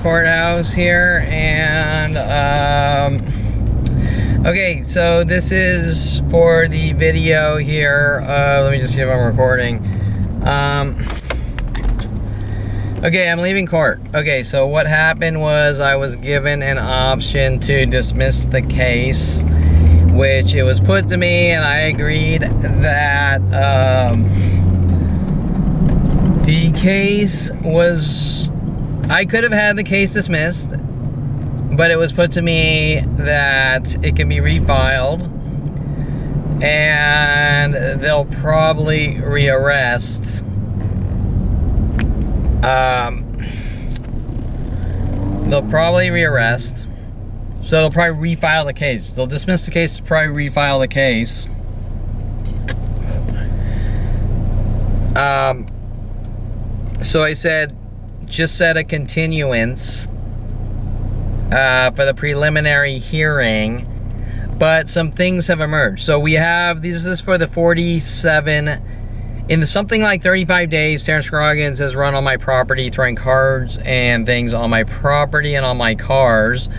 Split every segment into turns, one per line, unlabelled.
courthouse here, and okay, so this is for the video here. Let me just see if I'm recording. Okay, I'm leaving court. Okay, so what happened was I was given an option to dismiss the case, which it was put to me, and I agreed that the case was, I could have had the case dismissed, but it was put to me that it can be refiled, and they'll probably rearrest. They'll probably rearrest. So they'll probably refile the case. They'll dismiss the case, probably refile the case. So I said, just set a continuance for the preliminary hearing, but some things have emerged. So we have, this is for the 47, in something like 35 days, Terrance Scroggins has run on my property, throwing cards and things on my property and on my cars.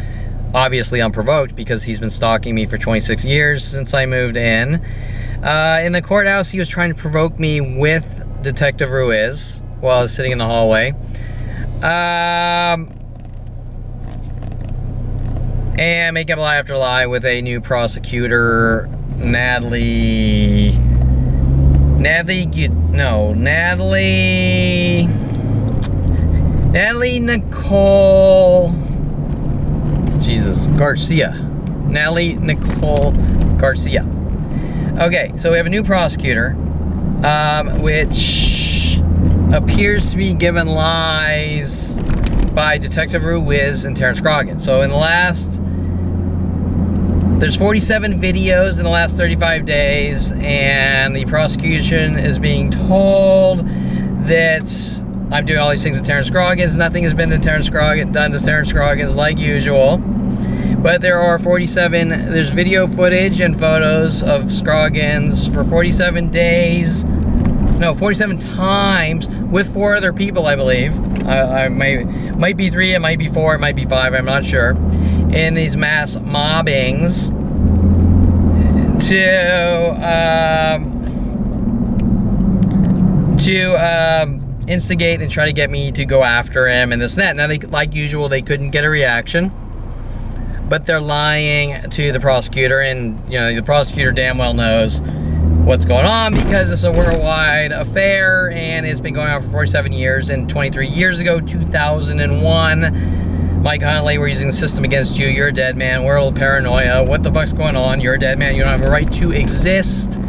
Obviously unprovoked, because he's been stalking me for 26 years since I moved in. In the courthouse, he was trying to provoke me with Detective Ruiz while I was sitting in the hallway. And make up lie after lie with a new prosecutor, Natalie Nicole, Jesus, Garcia. Natalie Nicole Garcia. Okay, so we have a new prosecutor, which appears to be given lies by Detective Ruiz and Terrance Scroggins. So in the last, there's 47 videos in the last 35 days, and the prosecution is being told that I'm doing all these things with Terrance Scroggins. Nothing has been done to Terrance Scroggins like usual. But there are 47, there's video footage and photos of Scroggins for 47 days. No, 47 times with 4 other people, I believe. I might be 3, it might be 4, it might be 5, I'm not sure. In these mass mobbings to instigate and try to get me to go after him and this and that. Now, they, like usual, they couldn't get a reaction, but they're lying to the prosecutor, and you know, the prosecutor damn well knows what's going on, because it's a worldwide affair and it's been going on for 47 years. And 23 years ago, 2001, Mike Huntley, we're using the system against you, you're a dead man, world paranoia, what the fuck's going on, you're a dead man, you don't have a right to exist.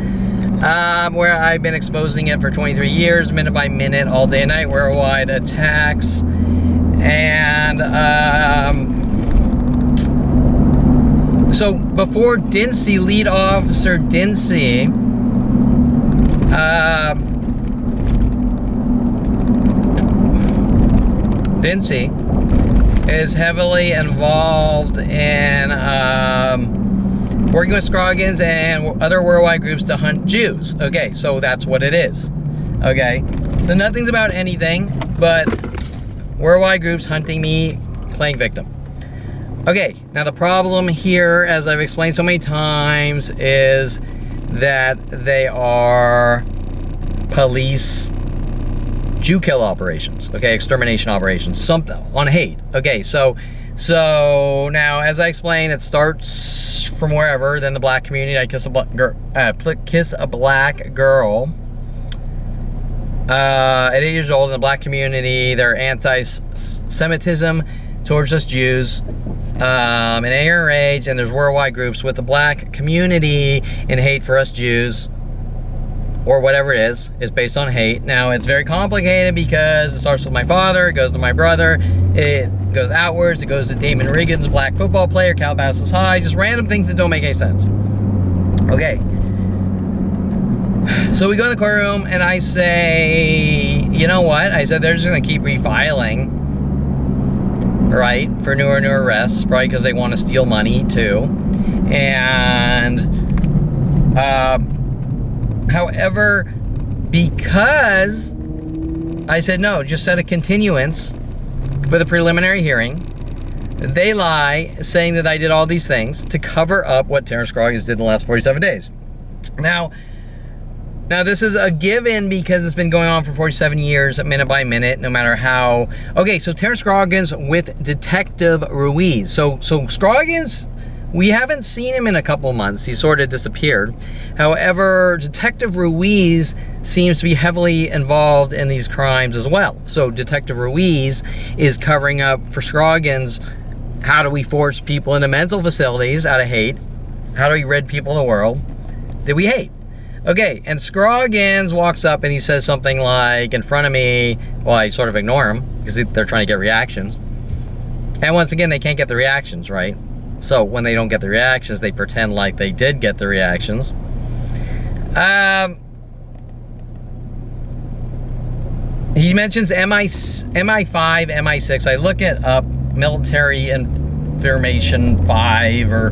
Where I've been exposing it for 23 years, minute by minute, all day and night, worldwide attacks. And so before Dincy, lead officer Dincy, is heavily involved in working with Scroggins and other worldwide groups to hunt Jews. Okay, so that's what it is. Okay, so nothing's about anything but worldwide groups hunting me, playing victim. Okay, now the problem here, as I've explained so many times, is that they are police Jew kill operations, okay, extermination operations, something on hate. Okay, so now, as I explained, it starts from wherever. Then the black community, I kiss a black girl at 8 years old in the black community. They're anti-Semitism towards us Jews, an younger age, and there's worldwide groups with the black community in hate for us Jews, or whatever it is based on hate. Now, it's very complicated because it starts with my father, it goes to my brother, it goes outwards, it goes to Damon Riggins, black football player, Calabasas High, just random things that don't make any sense. Okay. So we go to the courtroom, and I say, you know what? I said they're just going to keep refiling, right, for newer and newer arrests, probably because they want to steal money, too. And, however, because I said, no, just set a continuance, for the preliminary hearing. They lie, saying that I did all these things to cover up what Terrance Scroggins did in the last 47 days. Now this is a given because it's been going on for 47 years, minute by minute, no matter how. Okay, so Terrance Scroggins with Detective Ruiz. So Scroggins, we haven't seen him in a couple months. He sort of disappeared. However, Detective Ruiz seems to be heavily involved in these crimes as well. So Detective Ruiz is covering up for Scroggins. How do we force people into mental facilities out of hate? How do we rid people of the world that we hate? Okay, and Scroggins walks up and he says something like, in front of me, well, I sort of ignore him because they're trying to get reactions. And once again, they can't get the reactions, right? So when they don't get the reactions, they pretend like they did get the reactions. He mentions MI5, MI6. I look it up, Military Information 5 or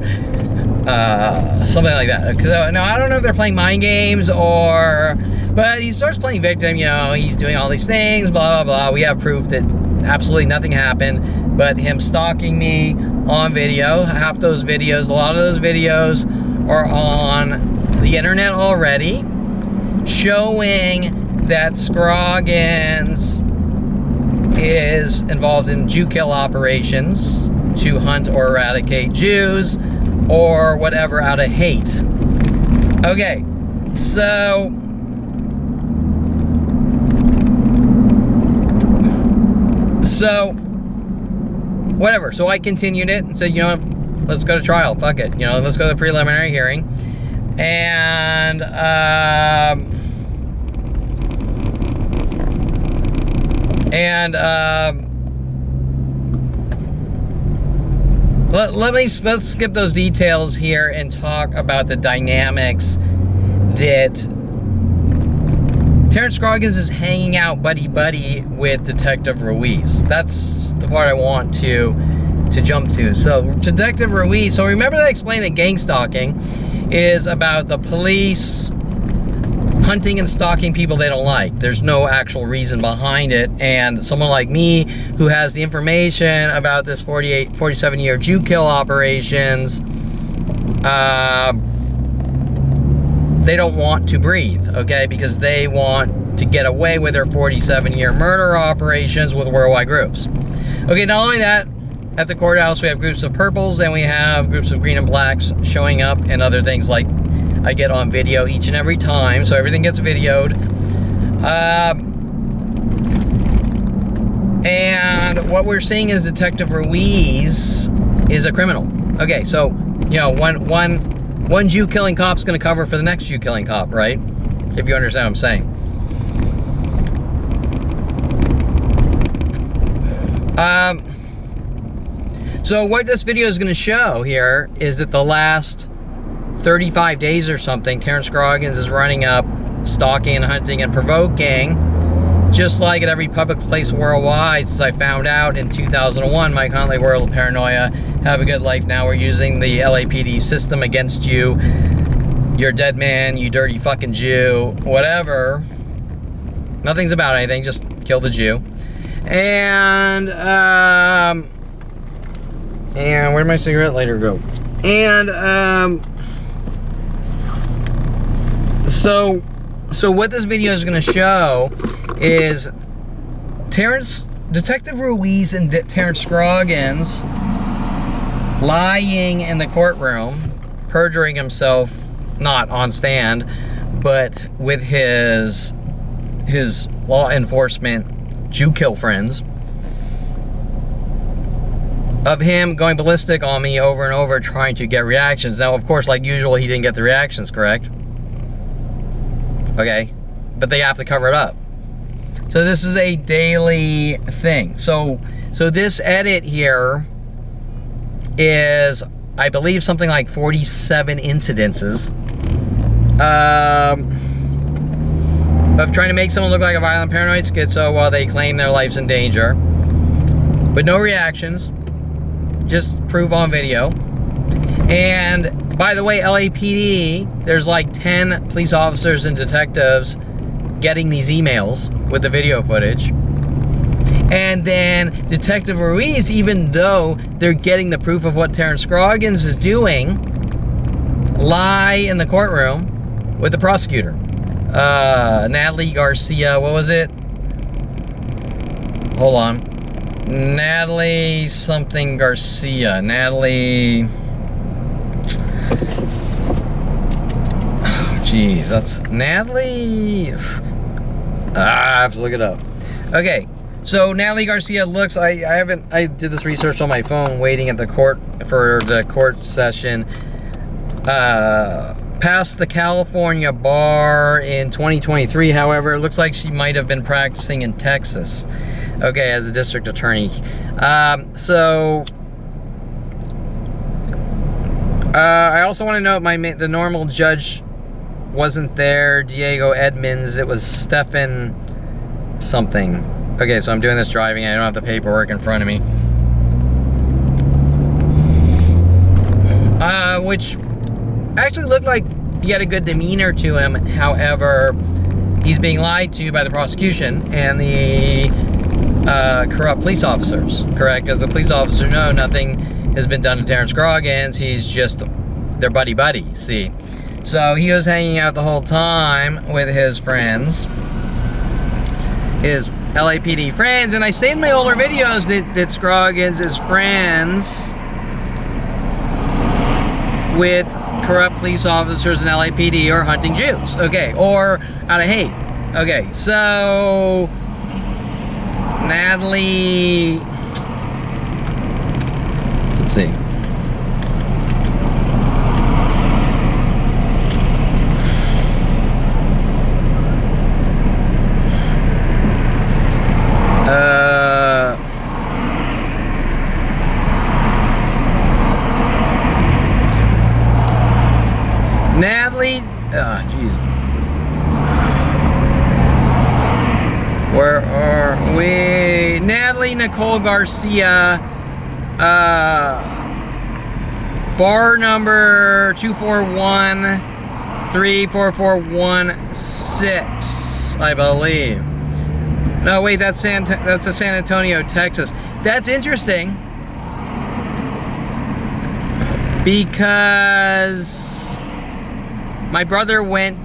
something like that. Because now I don't know if they're playing mind games but he starts playing victim. You know, he's doing all these things, blah blah blah. We have proof that absolutely nothing happened, but him stalking me on video. Half those videos, a lot of those videos are on the internet already, showing that Scroggins is involved in Jew kill operations to hunt or eradicate Jews or whatever out of hate. Okay, so whatever. So I continued it and said, you know, let's go to trial. Fuck it. You know, let's go to the preliminary hearing. And let's skip those details here and talk about the dynamics that Terrance Scroggins is hanging out buddy-buddy with Detective Ruiz. That's the part I want to jump to. So Detective Ruiz, so remember that I explained that gang stalking is about the police hunting and stalking people they don't like. There's no actual reason behind it, and someone like me who has the information about this 47-year Jew kill operations, they don't want to breathe, okay, because they want to get away with their 47-year murder operations with worldwide groups. Okay, not only that, at the courthouse we have groups of purples and we have groups of green and blacks showing up, and other things like I get on video each and every time, so everything gets videoed. And what we're seeing is Detective Ruiz is a criminal. Okay, so, you know, one Jew killing cop's gonna cover for the next Jew killing cop, right? If you understand what I'm saying. So what this video is gonna show here is that the last 35 days or something, Terrance Scroggins is running up, stalking and hunting and provoking, just like at every public place worldwide since I found out in 2001, Mike Huntley, World of Paranoia, have a good life now. We're using the LAPD system against you. You're a dead man, you dirty fucking Jew, whatever. Nothing's about anything, just kill the Jew. And where'd my cigarette lighter go? And, So what this video is going to show is Detective Ruiz and Terrance Scroggins lying in the courtroom, perjuring himself, not on stand, but with his law enforcement Jew kill friends, of him going ballistic on me over and over trying to get reactions. Now, of course, like usual, he didn't get the reactions, correct? Okay, but they have to cover it up. So this is a daily thing. So this edit here is, I believe, something like 47 incidences of trying to make someone look like a violent paranoid schizo while they claim their life's in danger. But no reactions, just proof on video. And by the way, LAPD, there's like 10 police officers and detectives getting these emails with the video footage. And then Detective Ruiz, even though they're getting the proof of what Terrance Scroggins is doing, lie in the courtroom with the prosecutor. Natalie Garcia, what was it? Hold on. Natalie something Garcia. Natalie... Oh, jeez, that's... Natalie... I have to look it up. Okay, so Natalie Garcia looks... I did this research on my phone waiting at the court for the court session. Passed the California bar in 2023. However, it looks like she might have been practicing in Texas. Okay, as a district attorney. I also want to note the normal judge wasn't there. Diego Edmonds. It was Stefan something. Okay, so I'm doing this driving. I don't have the paperwork in front of me. Which actually looked like he had a good demeanor to him. However, he's being lied to by the prosecution and the corrupt police officers, correct? Because the police officers know nothing has been done to Terrance Scroggins. He's just their buddy, see? So he was hanging out the whole time with his friends, his LAPD friends, and I say in my older videos that Scroggins is friends with corrupt police officers in LAPD or hunting Jews, okay, or out of hate. Okay, so Natalie, let's see. Natalie, jeez. Where are we? Natalie Nicole Garcia, bar number 241-34416, I believe. No, wait, that's the San Antonio, Texas. That's interesting because my brother went,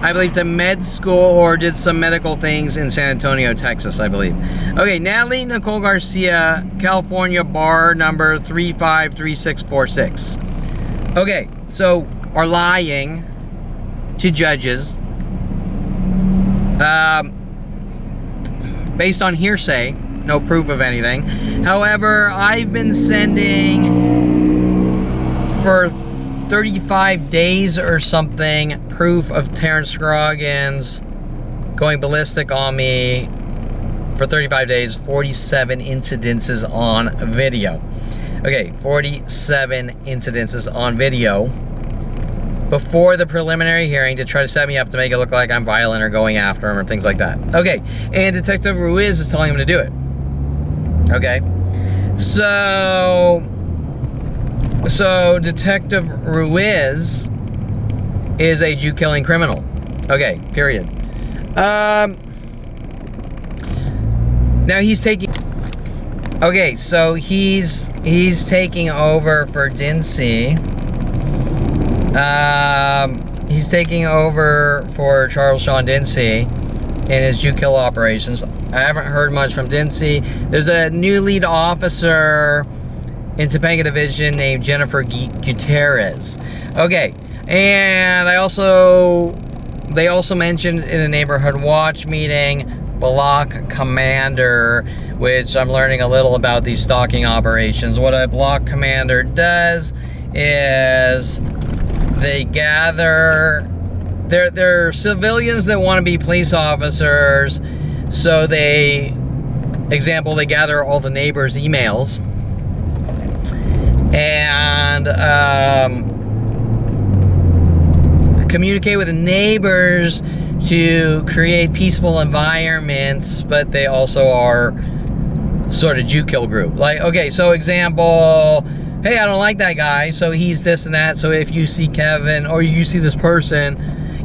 I believe, to med school or did some medical things in San Antonio, Texas, I believe. Okay, Natalie Nicole Garcia, California, bar number 353646. Okay, so are lying to judges based on hearsay, no proof of anything. However, I've been sending for 35 days or something proof of Terrance Scroggins going ballistic on me for 35 days, 47 incidences on video. Okay, 47 incidences on video before the preliminary hearing to try to set me up to make it look like I'm violent or going after him or things like that. Okay, and Detective Ruiz is telling him to do it. Okay, so Detective Ruiz is a Jew-killing criminal. Okay, period. Now he's taking... Okay, so he's taking over for Dincy. He's taking over for Charles Sean Dincy in his Jew-kill operations. I haven't heard much from Dincy. There's a new lead officer in Topanga Division named Jennifer Gutierrez. Okay, and they also mentioned in a neighborhood watch meeting block commander, which I'm learning a little about these stalking operations. What a block commander does is they gather, they're civilians that want to be police officers, so they gather all the neighbors' emails and communicate with the neighbors to create peaceful environments, but they also are sort of Jew-kill group. Like, okay, so example, hey, I don't like that guy, so he's this and that, so if you see Kevin, or you see this person,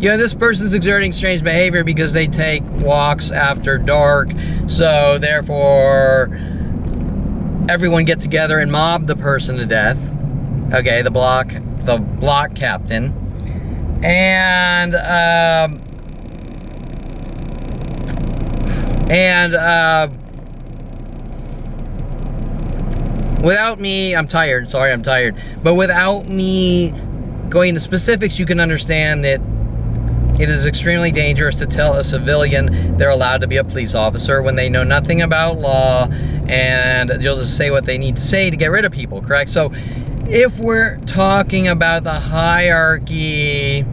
you know, this person's exerting strange behavior because they take walks after dark, so therefore everyone get together and mob the person to death. Okay, the block captain. And without me, I'm tired, sorry, I'm tired. But without me going into specifics, you can understand that it is extremely dangerous to tell a civilian they're allowed to be a police officer when they know nothing about law, and they'll just say what they need to say to get rid of people, correct? So if we're talking about the hierarchy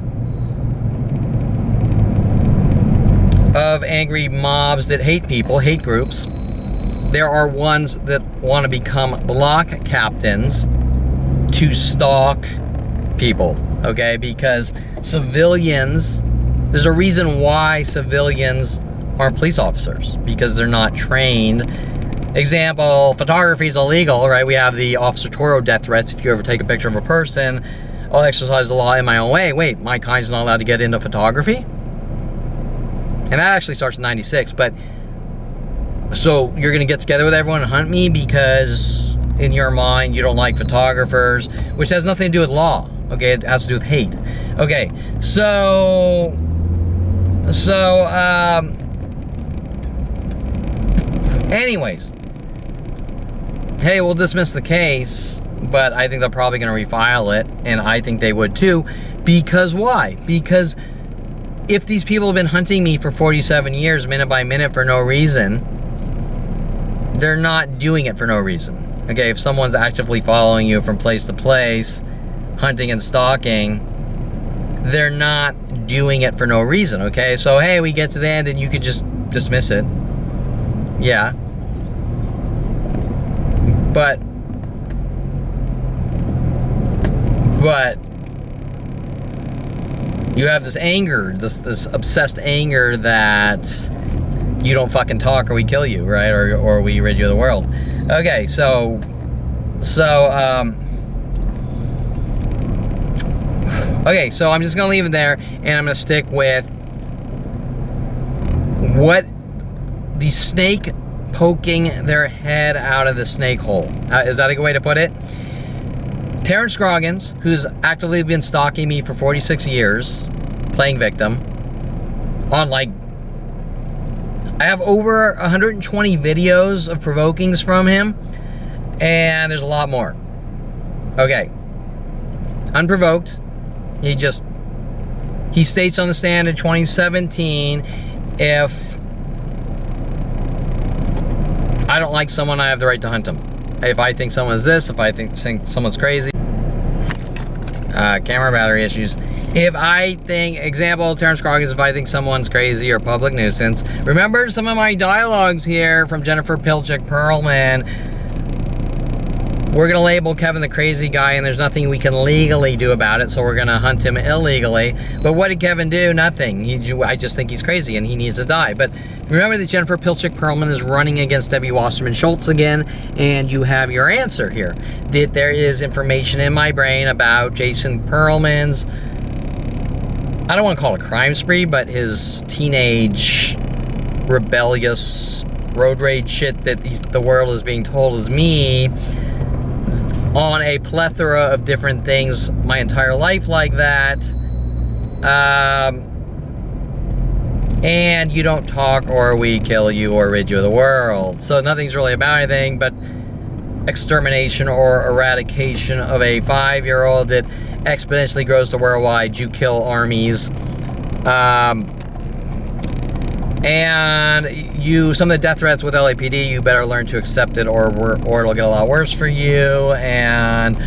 of angry mobs that hate people, hate groups, there are ones that want to become block captains to stalk people, okay? Because civilians, there's a reason why civilians aren't police officers, because they're not trained. Example, photography is illegal, right? We have the Officer Toro death threats. If you ever take a picture of a person, I'll exercise the law in my own way. Wait, my kind's not allowed to get into photography? And that actually starts in 96, but so you're gonna get together with everyone and hunt me because in your mind you don't like photographers, which has nothing to do with law, okay? It has to do with hate. Okay, so anyways, hey, we'll dismiss the case, but I think they're probably gonna refile it, and I think they would too, because why? Because if these people have been hunting me for 47 years, minute by minute, for no reason, they're not doing it for no reason. Okay, if someone's actively following you from place to place, hunting and stalking, they're not doing it for no reason, okay? So, hey, we get to the end and you could just dismiss it. Yeah. But you have this anger, this obsessed anger that you don't fucking talk or we kill you, right? Or we rid you of the world. Okay, so I'm just gonna leave it there, and I'm gonna stick with what the snake poking their head out of the snake hole. Is that a good way to put it? Terrance Scroggins, who's actively been stalking me for 46 years, playing victim, on like, I have over 120 videos of provokings from him, and there's a lot more. Okay. Unprovoked. He states on the stand in 2017, if I don't like someone, I have the right to hunt them. If I think someone's this, if I think someone's crazy. Camera battery issues. If I think, example, Terrance Scroggins, if I think someone's crazy or public nuisance. Remember some of my dialogues here from Jennifer Pilchick Perelman. We're gonna label Kevin the crazy guy, and there's nothing we can legally do about it, so we're gonna hunt him illegally. But what did Kevin do? Nothing. I just think he's crazy and he needs to die. But remember that Jennifer Pilchick Perelman is running against Debbie Wasserman Schultz again, and you have your answer here. That there is information in my brain about Jason Perelman's, I don't want to call it a crime spree, but his teenage rebellious road rage shit that the world is being told is me, on a plethora of different things my entire life like that. And you don't talk or we kill you or rid you of the world. So nothing's really about anything but extermination or eradication of a 5-year-old that exponentially grows to worldwide. You kill armies. And some of the death threats with LAPD, you better learn to accept it or it'll get a lot worse for you. And,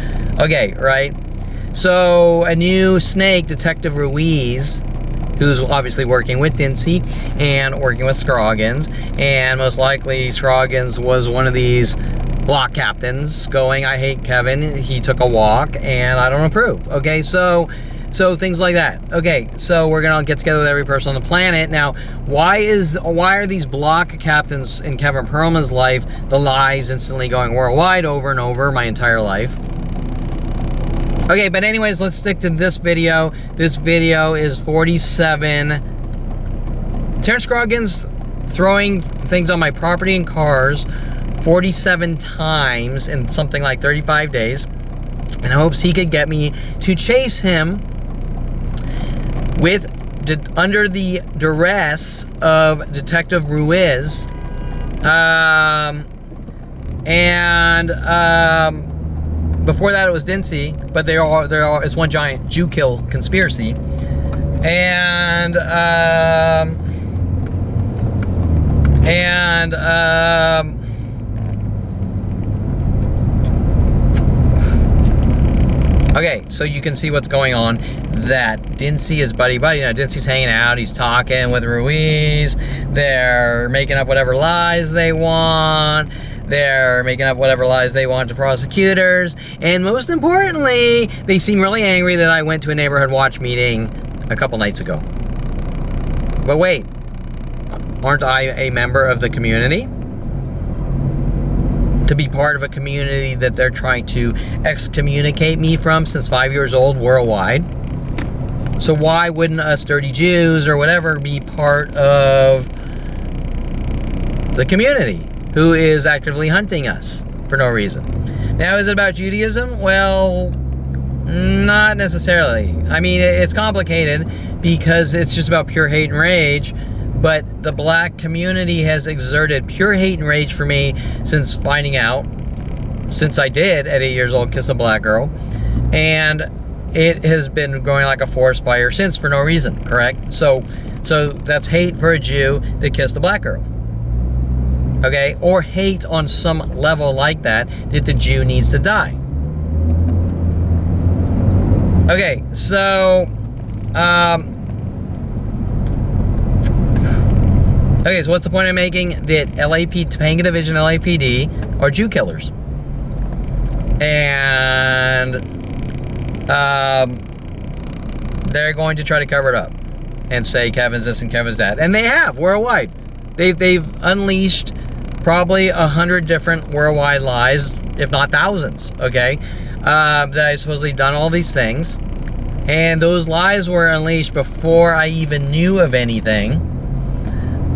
okay, right? So, a new snake, Detective Ruiz, who's obviously working with Dincy and working with Scroggins, and most likely Scroggins was one of these block captains going, I hate Kevin, he took a walk, and I don't approve. Okay, so things like that. Okay, so we're gonna get together with every person on the planet. Now, why are these block captains in Kevin Perelman's life, the lies instantly going worldwide over and over my entire life? Okay, but anyways, let's stick to this video. This video is 47. Terrance Scroggins throwing things on my property and cars 47 times in something like 35 days. And hopes he could get me to chase him under the duress of Detective Ruiz. Before that it was Dincy, but it's one giant Jew kill conspiracy. And okay, so you can see what's going on. That Dincy is buddy-buddy. Now, Dincy's hanging out. He's talking with Ruiz. They're making up whatever lies they want. They're making up whatever lies they want to prosecutors. And most importantly, they seem really angry that I went to a neighborhood watch meeting a couple nights ago. But wait, aren't I a member of the community? To be part of a community that they're trying to excommunicate me from since 5 years old worldwide. So why wouldn't us dirty Jews or whatever be part of the community who is actively hunting us for no reason? Now, is it about Judaism? Well, not necessarily. I mean, it's complicated because it's just about pure hate and rage. But the black community has exerted pure hate and rage for me since finding out, since I did at 8 years old kiss a black girl. And it has been going like a forest fire since for no reason, correct? So that's hate for a Jew that kissed a black girl. Okay? Or hate on some level like that the Jew needs to die. Okay, so okay, so what's the point I'm making? That Topanga Division LAPD are Jew killers. And they're going to try to cover it up and say Kevin's this and Kevin's that. And they have, worldwide. They've unleashed probably 100 different worldwide lies, if not thousands, okay? That I've supposedly done all these things. And those lies were unleashed before I even knew of anything.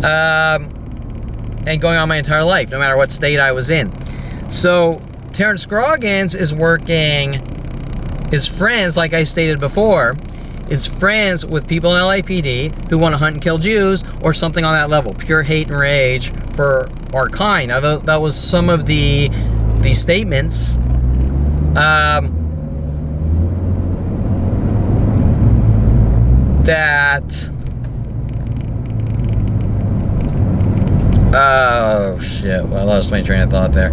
And going on my entire life, no matter what state I was in. So, Terrance Scroggins is friends, like I stated before, is friends with people in LAPD who want to hunt and kill Jews or something on that level. Pure hate and rage for our kind. Now, that was some of the statements. Oh shit, well, I lost my train of thought there.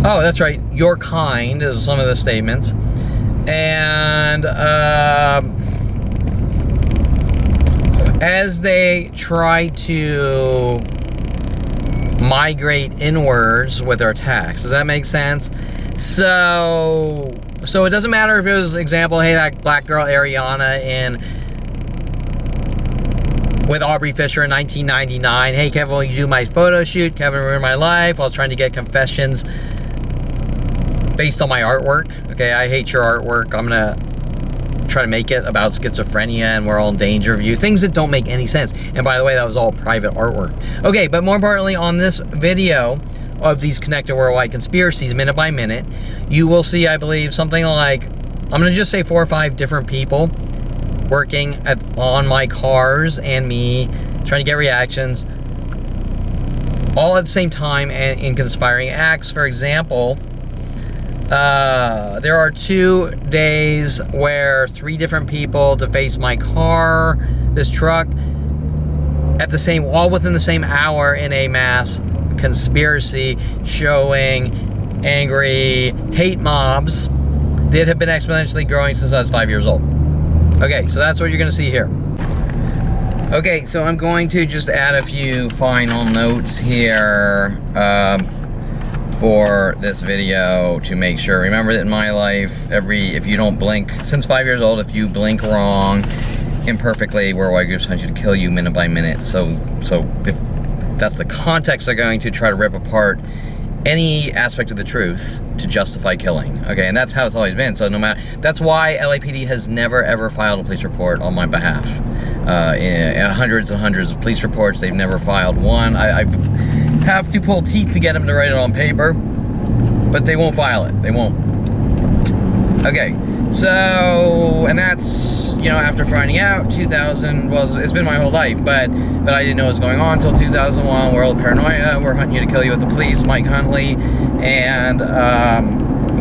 Oh, that's right, your kind is some of the statements. And as they try to migrate inwards with their attacks, does that make sense? So it doesn't matter if it was, example, hey, that black girl Ariana with Aubrey Fisher in 1999. Hey, Kevin, will you do my photo shoot? Kevin ruined my life. I was trying to get confessions based on my artwork. Okay, I hate your artwork. I'm gonna try to make it about schizophrenia and we're all in danger of you. Things that don't make any sense. And by the way, that was all private artwork. Okay, but more importantly, on this video of these connected worldwide conspiracies, minute by minute, you will see, I believe, something like, I'm gonna just say 4 or 5 different people working on my cars and me, trying to get reactions, all at the same time and in conspiring acts. For example, there are 2 days where 3 different people deface my car, this truck, all within the same hour in a mass conspiracy showing angry hate mobs that have been exponentially growing since I was 5 years old. Okay, so that's what you're going to see here. Okay, so I'm going to just add a few final notes here for this video to make sure. Remember that in my life, if you don't blink, since 5 years old, if you blink wrong, imperfectly, worldwide groups hunt you to kill you minute by minute. So if that's the context they're going to try to rip apart any aspect of the truth to justify killing. Okay, and that's how it's always been. So no matter, that's why LAPD has never ever filed a police report on my behalf. In hundreds and hundreds of police reports, they've never filed one. I have to pull teeth to get them to write it on paper, but they won't file it. They won't. Okay, so, and that's, you know, after finding out 2000, well, it's been my whole life, but I didn't know what was going on until 2001, World Paranoia, we're hunting you to kill you with the police, Mike Huntley, and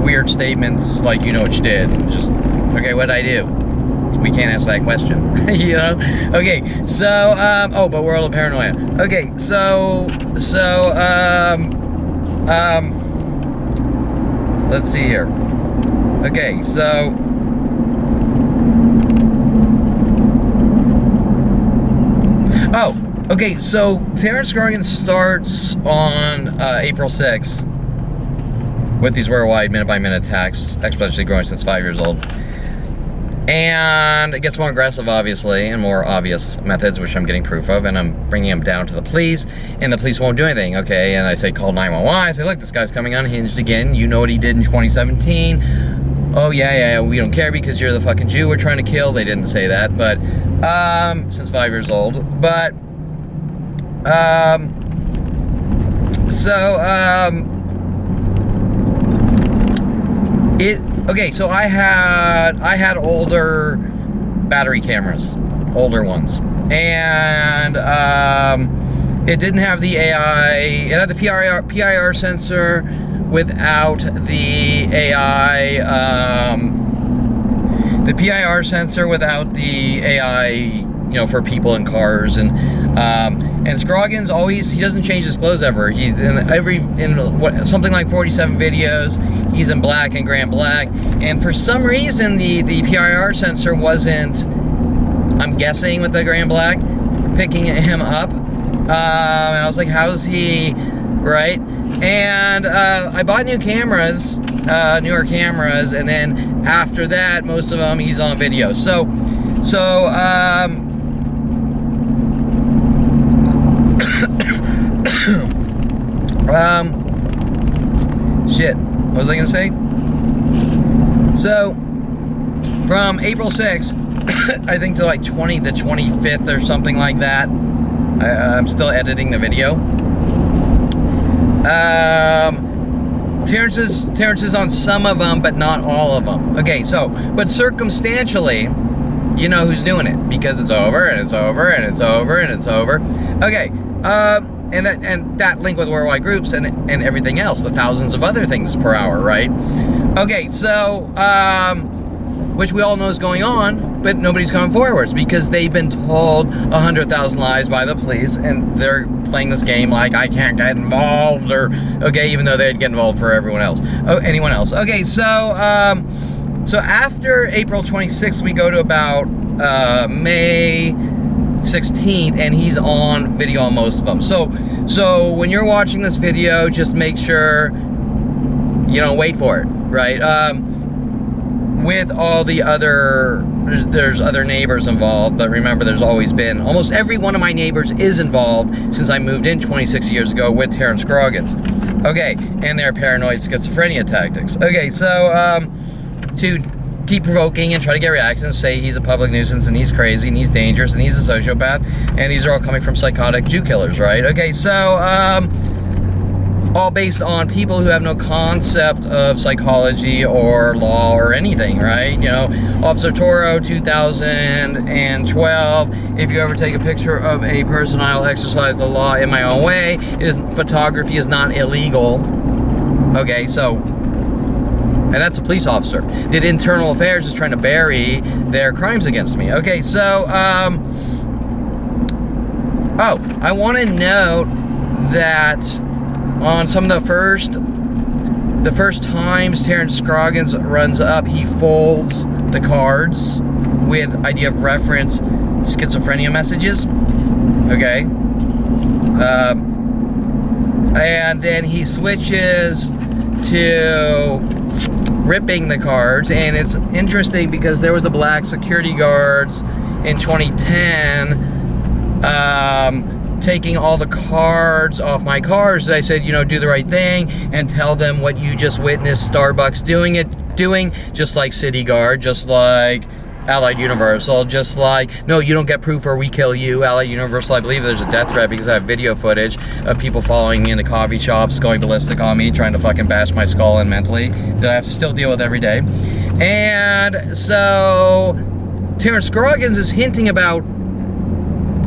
weird statements like, you know what you did. Just, okay, what did I do? We can't answer that question, you know? Okay, so, oh, but World of Paranoia. Okay, so, let's see here. Okay, so, oh, okay, so Terrance Scroggins starts on April 6th with these worldwide minute-by-minute attacks, exponentially growing since 5 years old. And it gets more aggressive, obviously, and more obvious methods, which I'm getting proof of, and I'm bringing them down to the police, and the police won't do anything, okay? And I say, call 911. I say, look, this guy's coming unhinged again. You know what he did in 2017. Oh, yeah, we don't care because you're the fucking Jew we're trying to kill. They didn't say that, but, since 5 years old. But, okay, so I had older battery cameras, older ones, and it didn't have the AI. It had the PIR sensor without the AI. The PIR sensor without the AI, you know, for people in cars, and Scroggins he doesn't change his clothes ever. He's in something like 47 videos. He's in black and gray and black, and for some reason the PIR sensor wasn't, I'm guessing with the gray and black, picking him up, and I was like, how's he, right? And I bought new cameras, newer cameras, and then after that, most of them he's on video. So shit, what was I gonna say? So, from April 6th, I think to like the 25th or something like that, I'm still editing the video. Terrance is on some of them, but not all of them. Okay, so, but circumstantially, you know who's doing it, because it's over, and it's over, and it's over, and it's over. Okay, and that link with worldwide groups and everything else, the thousands of other things per hour, right? Okay, so, which we all know is going on, but nobody's coming forwards because they've been told 100,000 lies by the police, and they're playing this game like, I can't get involved, or, okay, even though they'd get involved for anyone else. Okay, so after April 26th, we go to about May 16th, and he's on video on most of them. So when you're watching this video, just make sure you don't wait for it, right? With all the other, there's other neighbors involved, but remember, there's always been, almost every one of my neighbors is involved since I moved in 26 years ago with Terrance Scroggins. Okay, and their paranoid schizophrenia tactics. Okay, so to keep provoking and try to get reactions, say he's a public nuisance and he's crazy and he's dangerous and he's a sociopath, and these are all coming from psychotic Jew killers, right? Okay, so all based on people who have no concept of psychology or law or anything, right? You know, Officer Toro, 2012, if you ever take a picture of a person, I'll exercise the law in my own way. Photography is not illegal. Okay, so, and that's a police officer. The Internal Affairs is trying to bury their crimes against me. Okay, so, oh, I want to note that on some of the first times Terrance Scroggins runs up, he folds the cards with idea of reference schizophrenia messages. Okay, and then he switches to ripping the cards, and it's interesting because there was a black security guards in 2010 taking all the cards off my cars. I said, you know, do the right thing and tell them what you just witnessed Starbucks doing, just like City Guard, just like Allied Universal, just like, no, you don't get proof or we kill you. Allied Universal, I believe there's a death threat because I have video footage of people following me into coffee shops, going ballistic on me, trying to fucking bash my skull in mentally, that I have to still deal with every day. And so Terrance Scroggins is hinting about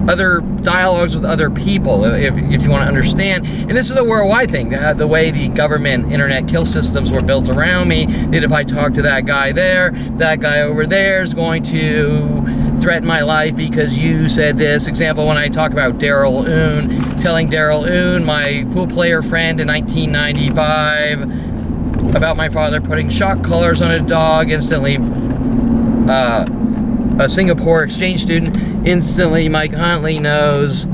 other dialogues with other people, if you want to understand. And this is a worldwide thing. The way the government internet kill systems were built around me, that if I talk to that guy there, that guy over there is going to threaten my life because you said this. Example, when I talk about Daryl Oon, telling Daryl Oon, my pool player friend in 1995, about my father putting shock collars on a dog, instantly a Singapore exchange student, instantly Mike Huntley knows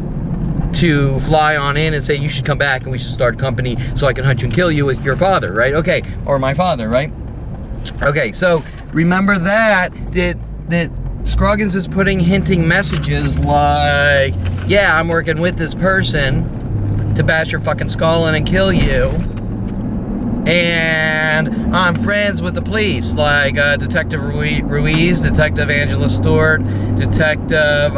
to fly on in and say, you should come back and we should start a company so I can hunt you and kill you with your father, right? Okay, or my father, right? Okay, so remember that Scroggins is hinting messages like, yeah, I'm working with this person to bash your fucking skull in and kill you. And I'm friends with the police, like Detective Ruiz, Detective Angela Stewart, Detective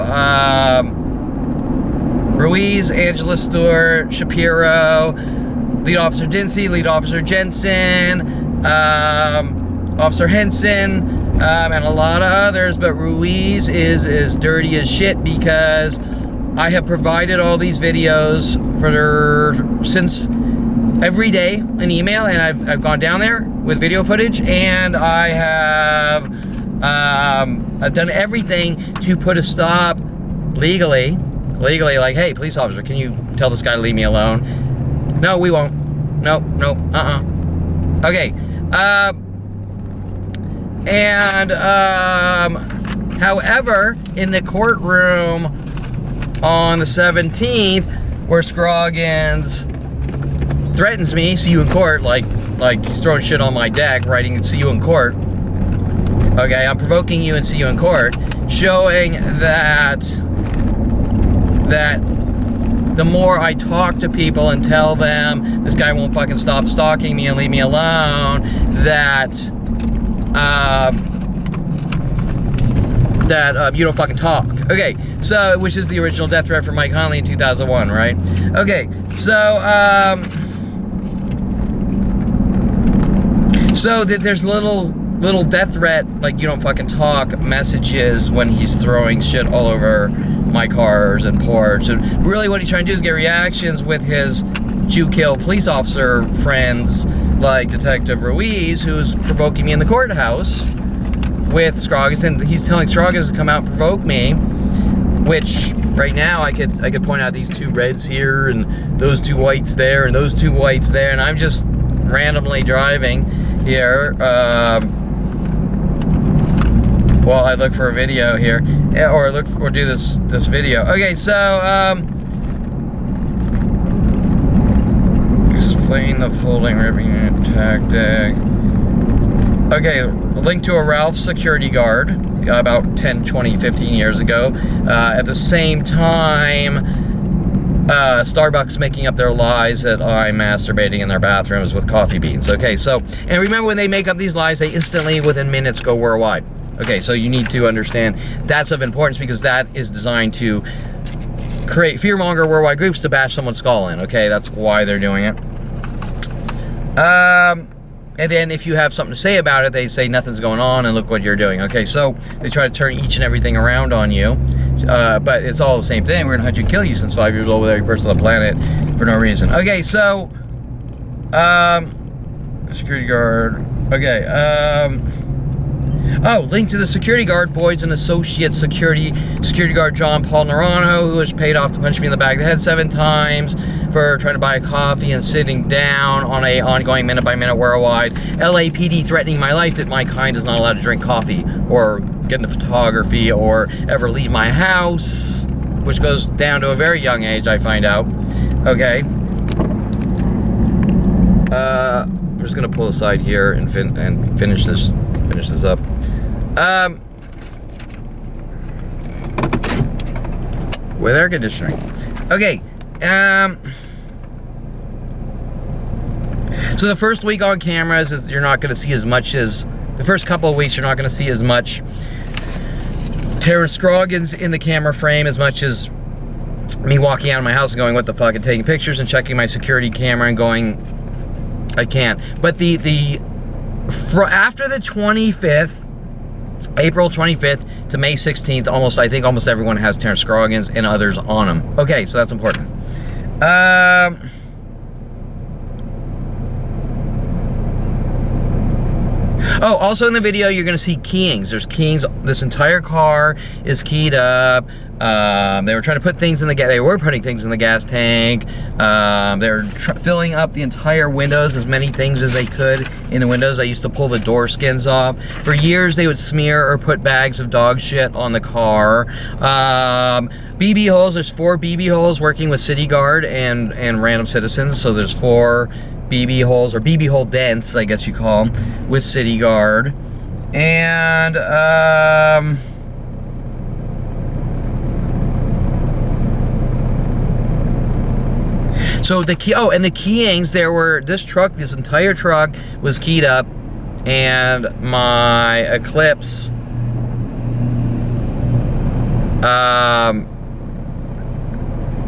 Ruiz, Angela Stewart, Shapiro, Lead Officer Dinsey, Lead Officer Jensen, Officer Henson, and a lot of others. But Ruiz is dirty as shit because I have provided all these videos since every day an email, and I've gone down there with video footage, and I have I've done everything to put a stop legally, like, hey, police officer, can you tell this guy to leave me alone? No, we won't. No, okay. However, in the courtroom on the 17th, where Scroggins threatens me, see you in court, like he's throwing shit on my deck, writing see you in court. Okay, I'm provoking you and see you in court, showing that the more I talk to people and tell them this guy won't fucking stop stalking me and leave me alone, that you don't fucking talk. Okay, so, which is the original death threat for Mike Huntley in 2001, right? Okay, so there's little death threat, like you don't fucking talk messages when he's throwing shit all over my cars and porch. And really what he's trying to do is get reactions with his Jew kill police officer friends, like Detective Ruiz, who's provoking me in the courthouse with Scroggins, and he's telling Scroggins to come out and provoke me, which right now I could point out these two reds here and those two whites there and those two whites there, and I'm just randomly driving here while I look for a video here, or do this video. Okay, so explain the folding ribbon tactic. Okay, a link to a Ralph's security guard about 10, 20, 15 years ago. At the same time, Starbucks making up their lies that I'm masturbating in their bathrooms with coffee beans. Okay, so, and remember when they make up these lies, they instantly, within minutes, go worldwide. Okay, so you need to understand that's of importance because that is designed to create fearmonger worldwide groups to bash someone's skull in. Okay, that's why they're doing it. And then if you have something to say about it, they say nothing's going on and look what you're doing. Okay, so they try to turn each and everything around on you. But it's all the same thing. We're going to hunt you and kill you since 5 years old with every person on the planet for no reason. Okay, so, security guard. Okay, oh, link to the security guard, Boyd's an associate security guard John Paul Naranjo, who was paid off to punch me in the back of the head 7 times for trying to buy a coffee and sitting down on a ongoing minute-by-minute worldwide LAPD threatening my life that my kind is not allowed to drink coffee or get into photography or ever leave my house, which goes down to a very young age, I find out. Okay. I'm just gonna pull aside here and finish this up. With air conditioning. Okay, so the first week on cameras is you're not going to see as much as the first couple of weeks. You're not going to see as much Terrance Scroggins in the camera frame as much as me walking out of my house and going, what the fuck, and taking pictures and checking my security camera and going, I can't. But after the 25th, April 25th to May 16th, I think almost everyone has Terrance Scroggins and others on them. Okay, so that's important. Oh, also in the video, you're going to see keyings. There's keyings. This entire car is keyed up. They were trying to put things in the gas. They were putting things in the gas tank. They were filling up the entire windows, as many things as they could in the windows. I used to pull the door skins off. For years, they would smear or put bags of dog shit on the car. BB holes. There's 4 BB holes working with City Guard and random citizens. So there's 4 BB holes, or BB hole dents, I guess you call them, with City Guard. And so the key, and the keyings, this entire truck was keyed up, and my Eclipse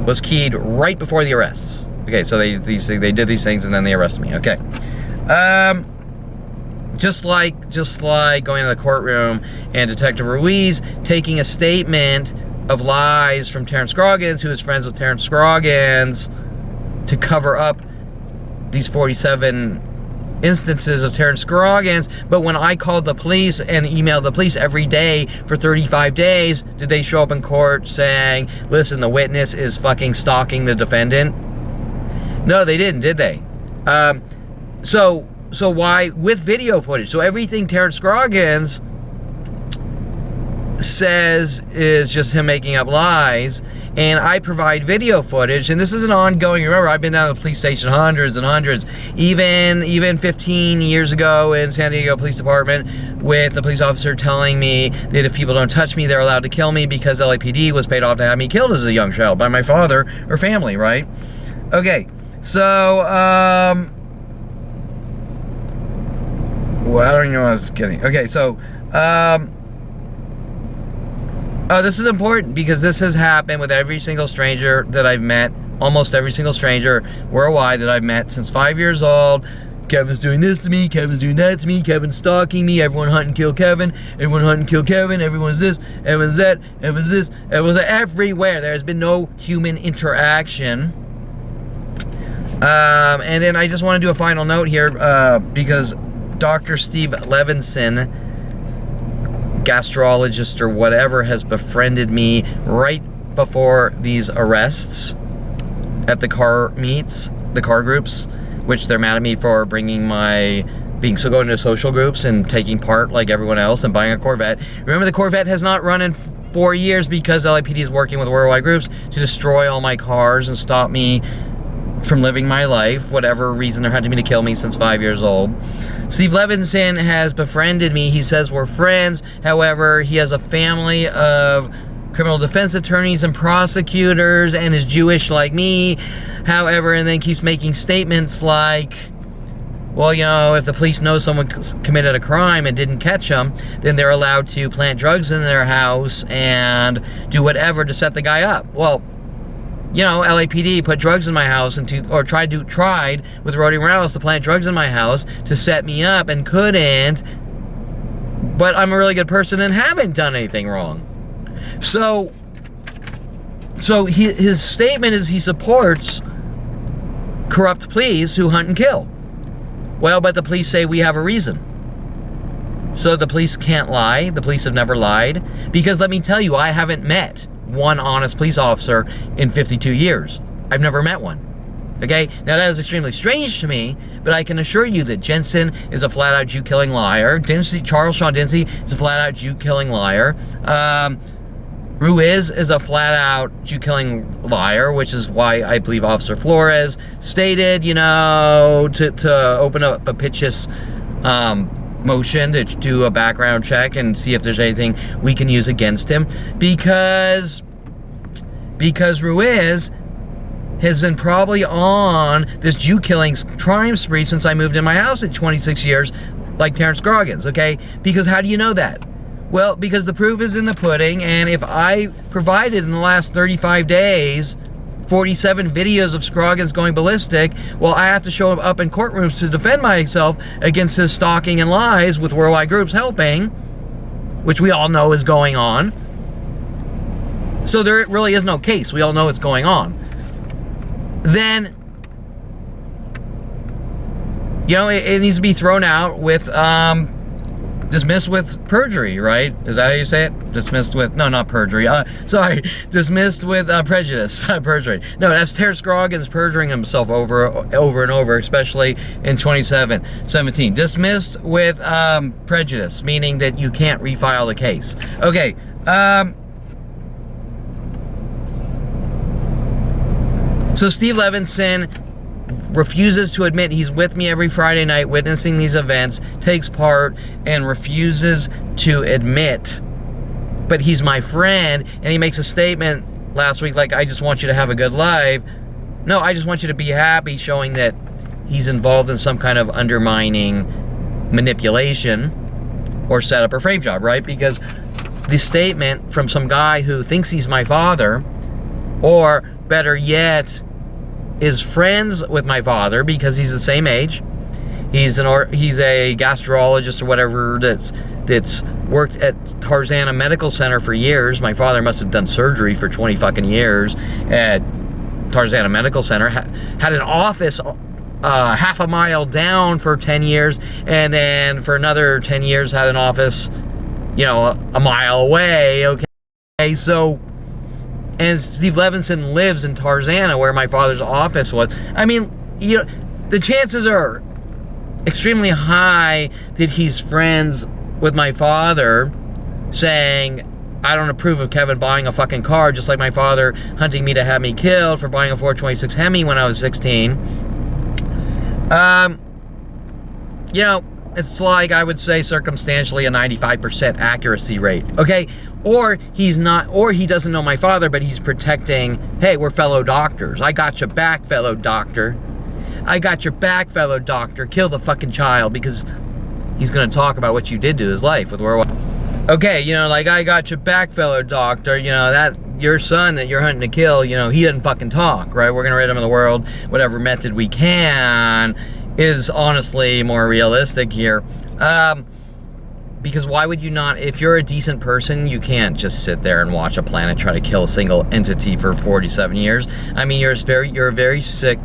was keyed right before the arrests. Okay, so they did these things and then they arrested me. Okay, just like going to the courtroom and Detective Ruiz taking a statement of lies from Terrance Scroggins, who is friends with Terrance Scroggins, to cover up these 47 instances of Terrance Scroggins. But when I called the police and emailed the police every day for 35 days, did they show up in court saying, listen, the witness is fucking stalking the defendant? No, they didn't, did they? So why, with video footage? So everything Terrance Scroggins says is just him making up lies, and I provide video footage, and this is an ongoing. Remember, I've been down to the police station hundreds and hundreds, even 15 years ago in San Diego Police Department, with the police officer telling me that if people don't touch me, they're allowed to kill me because LAPD was paid off to have me killed as a young child by my father or family, right? Okay, so, well, I don't even know what I was getting. Okay, so, oh, this is important because this has happened with every single stranger that I've met, almost every single stranger worldwide that I've met since 5 years old. Kevin's doing this to me, Kevin's doing that to me, Kevin's stalking me, everyone hunt and kill Kevin, everyone hunt and kill Kevin, everyone's this, everyone's that, everyone's this, everyone's that, everywhere. There has been no human interaction. And then I just want to do a final note here because Dr. Steve Levinson, gastrologist or whatever, has befriended me right before these arrests at the car meets, the car groups, which they're mad at me for going to social groups and taking part like everyone else and buying a Corvette. Remember, the Corvette has not run in 4 years because LAPD is working with worldwide groups to destroy all my cars and stop me from living my life, whatever reason they're hunting me to kill me since 5 years old. Steve Levinson has befriended me. He says we're friends. However, he has a family of criminal defense attorneys and prosecutors and is Jewish like me. However, and then keeps making statements like, well, you know, if the police know someone committed a crime and didn't catch them, then they're allowed to plant drugs in their house and do whatever to set the guy up. Well, you know, LAPD put drugs in my house tried with Rodie Morales to plant drugs in my house to set me up and couldn't. But I'm a really good person and haven't done anything wrong. So his statement is he supports corrupt police who hunt and kill. Well, but the police say we have a reason. So the police can't lie. The police have never lied. Because let me tell you, I haven't met one honest police officer in 52 years. I've never met one. Okay? Now that is extremely strange to me, but I can assure you that Jensen is a flat-out Jew-killing liar. Charles Sean Dinsey is a flat-out Jew-killing liar. Ruiz is a flat-out Jew-killing liar, which is why I believe Officer Flores stated, you know, to open up a pitches motion to do a background check and see if there's anything we can use against him, because Ruiz has been probably on this Jew killing crime spree since I moved in my house at 26 years, like Terrance Scroggins, okay? Because how do you know that? Well, because the proof is in the pudding, and if I provided in the last 35 days 47 videos of Scroggins going ballistic, well, I have to show up in courtrooms to defend myself against his stalking and lies with worldwide groups helping, which we all know is going on. So there really is no case. We all know what's going on. Then, you know, it needs to be thrown out with, dismissed with perjury, right? Is that how you say it? Dismissed with, no, not perjury. Sorry, dismissed with prejudice, perjury. No, that's Terrance Scroggins perjuring himself over and over, especially in 2017. Dismissed with prejudice, meaning that you can't refile the case. Okay. So Steve Levinson refuses to admit he's with me every Friday night witnessing these events, takes part, and refuses to admit, but he's my friend, and he makes a statement last week like, I just want you to have a good life. No, I just want you to be happy, showing that he's involved in some kind of undermining manipulation or setup or frame job, right? Because the statement from some guy who thinks he's my father, or better yet, is friends with my father because he's the same age. He's a gastrologist or whatever that's worked at Tarzana Medical Center for years. My father must have done surgery for 20 fucking years at Tarzana Medical Center. Had an office half a mile down for 10 years, and then for another 10 years had an office, you know, a mile away. Okay, so. And Steve Levinson lives in Tarzana, where my father's office was. I mean, you know, the chances are extremely high that he's friends with my father, saying, I don't approve of Kevin buying a fucking car, just like my father hunting me to have me killed for buying a 426 Hemi when I was 16. You know, it's like, I would say, circumstantially a 95% accuracy rate, okay? Or he's not, or he doesn't know my father, but he's protecting, hey, we're fellow doctors. I got your back, fellow doctor. I got your back, fellow doctor. Kill the fucking child, because he's going to talk about what you did to his life with worldwide. Okay, you know, like, I got your back, fellow doctor. You know, that, your son that you're hunting to kill, you know, he doesn't fucking talk, right? We're going to rid him of the world, whatever method we can, is honestly more realistic here. Because why would you not, if you're a decent person, you can't just sit there and watch a planet try to kill a single entity for 47 years. I mean, you're a very sick,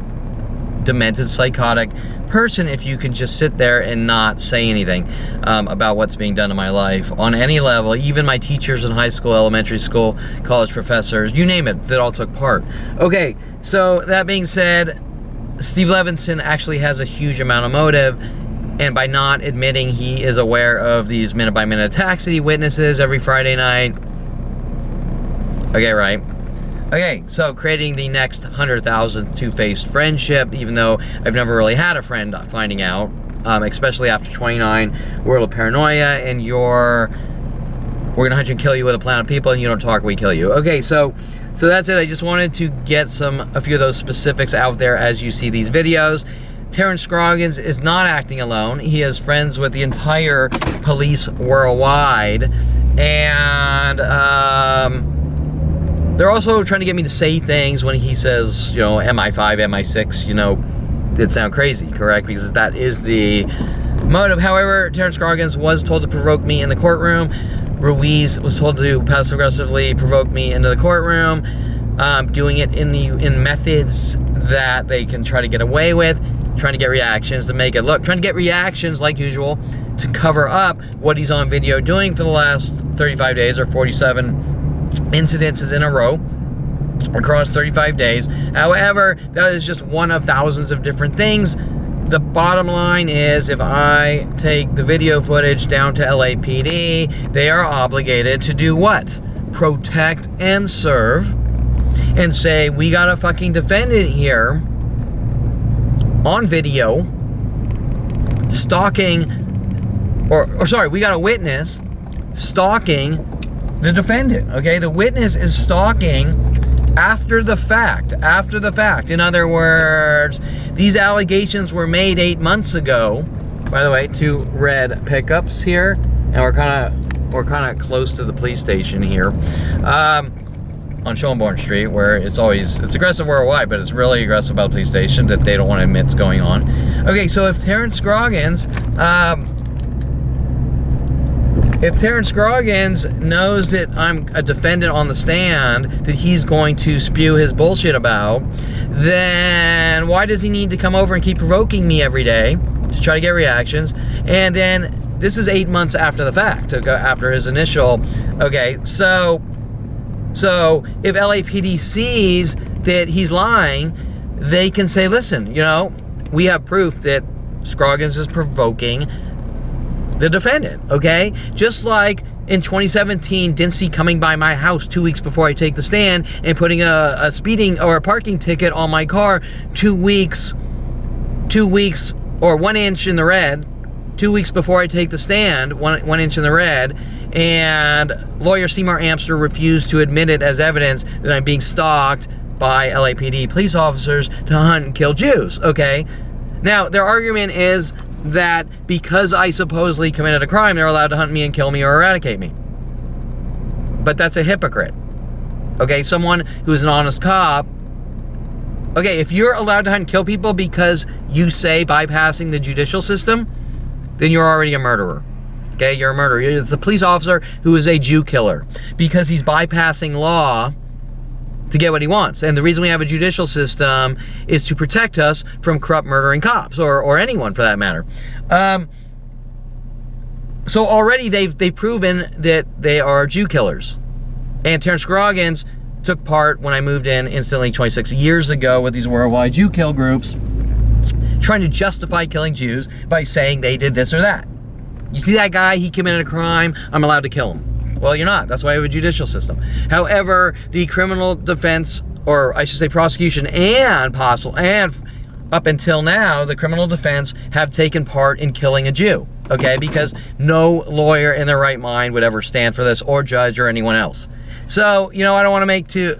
demented, psychotic person if you can just sit there and not say anything about what's being done in my life on any level. Even my teachers in high school, elementary school, college professors, you name it, that all took part. Okay, so that being said, Steve Levinson actually has a huge amount of motive, and by not admitting he is aware of these minute-by-minute attacks that he witnesses every Friday night. Okay, right. Okay, so creating the next 100,000th two-faced friendship, even though I've never really had a friend, finding out, especially after 29, world of paranoia, and we're gonna hunt you and kill you with a plan of people, and you don't talk, we kill you. Okay, so that's it. I just wanted to get a few of those specifics out there as you see these videos. Terrance Scroggins is not acting alone. He is friends with the entire police worldwide, and they're also trying to get me to say things when he says, you know, MI5, MI6, you know, that sound crazy, correct? Because that is the motive. However, Terrance Scroggins was told to provoke me in the courtroom. Ruiz was told to passive-aggressively provoke me into the courtroom, doing it in methods that they can try to get away with, trying to get reactions to make it look, trying to get reactions like usual to cover up what he's on video doing for the last 35 days or 47 incidences in a row across 35 days. However, that is just one of thousands of different things. The bottom line is, if I take the video footage down to LAPD, they are obligated to do what? Protect and serve, and say, we got a fucking defendant here on video stalking, or sorry, we got a witness stalking the defendant, okay? The witness is stalking After the fact. In other words, these allegations were made 8 months ago. By the way, 2 red pickups here, and we're kind of close to the police station here, on Schoenborn Street, where it's aggressive worldwide, but it's really aggressive about the police station that they don't want to admit's going on. Okay, so if Terrance Scroggins knows that I'm a defendant on the stand that he's going to spew his bullshit about, then why does he need to come over and keep provoking me every day to try to get reactions? And then this is 8 months after the fact, after his initial, okay, so if LAPD sees that he's lying, they can say, listen, you know, we have proof that Scroggins is provoking the defendant, okay? Just like in 2017, Dincy coming by my house 2 weeks before I take the stand and putting a speeding or a parking ticket on my car 2 weeks or 1 inch in the red, 2 weeks before I take the stand, one inch in the red, and lawyer Seymour Amster refused to admit it as evidence that I'm being stalked by LAPD police officers to hunt and kill Jews, okay? Now, their argument is that because I supposedly committed a crime, they're allowed to hunt me and kill me or eradicate me. But that's a hypocrite, okay? Someone who's an honest cop. Okay, if you're allowed to hunt and kill people because you say bypassing the judicial system, then you're already a murderer. Okay, you're a murderer. It's a police officer who is a Jew killer because he's bypassing law to get what he wants. And the reason we have a judicial system is to protect us from corrupt murdering cops or anyone for that matter. So already they've proven that they are Jew killers. And Terrance Scroggins took part when I moved in instantly 26 years ago with these worldwide Jew kill groups, trying to justify killing Jews by saying they did this or that. You see that guy, he committed a crime, I'm allowed to kill him. Well, you're not. That's why we have a judicial system. However, the criminal defense, or I should say prosecution and up until now, the criminal defense have taken part in killing a Jew, okay? Because no lawyer in their right mind would ever stand for this, or judge, or anyone else. So, you know, I don't want to make too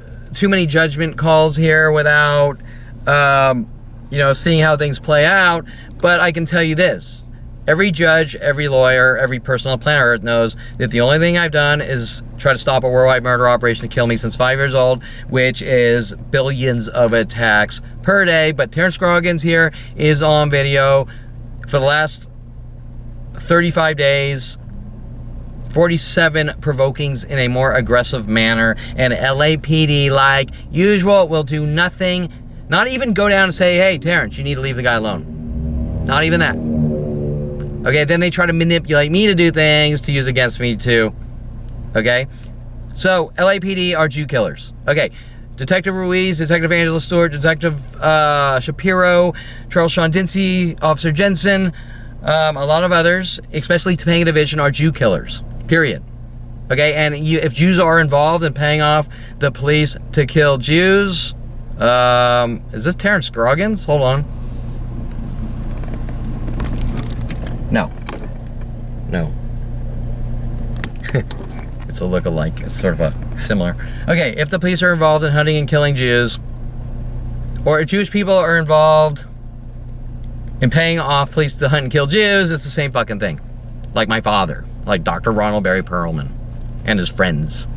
many judgment calls here without, you know, seeing how things play out, but I can tell you this. Every judge, every lawyer, every person on planet Earth knows that the only thing I've done is try to stop a worldwide murder operation to kill me since 5 years old, which is billions of attacks per day. But Terrance Scroggins here is on video for the last 35 days, 47 provokings in a more aggressive manner, and LAPD, like usual, will do nothing, not even go down and say, hey, Terrance, you need to leave the guy alone. Not even that. Okay, then they try to manipulate me to do things to use against me too. Okay, so LAPD are Jew killers. Okay, Detective Ruiz, Detective Angela Stewart, Detective Shapiro, Charles Sean Dincy, Officer Jensen, a lot of others, especially Topanga Division, are Jew killers. Period. Okay, and if Jews are involved in paying off the police to kill Jews, is this Terrance Scroggins? Hold on. No. It's a look-alike. It's sort of a similar. Okay, if the police are involved in hunting and killing Jews, or if Jewish people are involved in paying off police to hunt and kill Jews, it's the same fucking thing. Like my father, like Dr. Ronald Barry Perelman and his friends.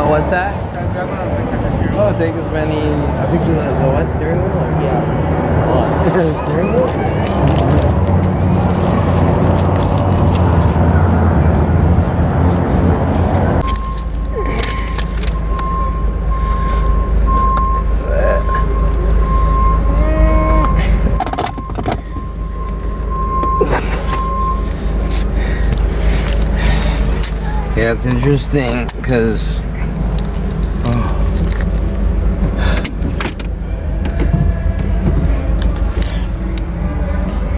What's that? Oh, take as many pictures as the what? Steering wheel? Or? Yeah. Steering wheel? Yeah, it's interesting because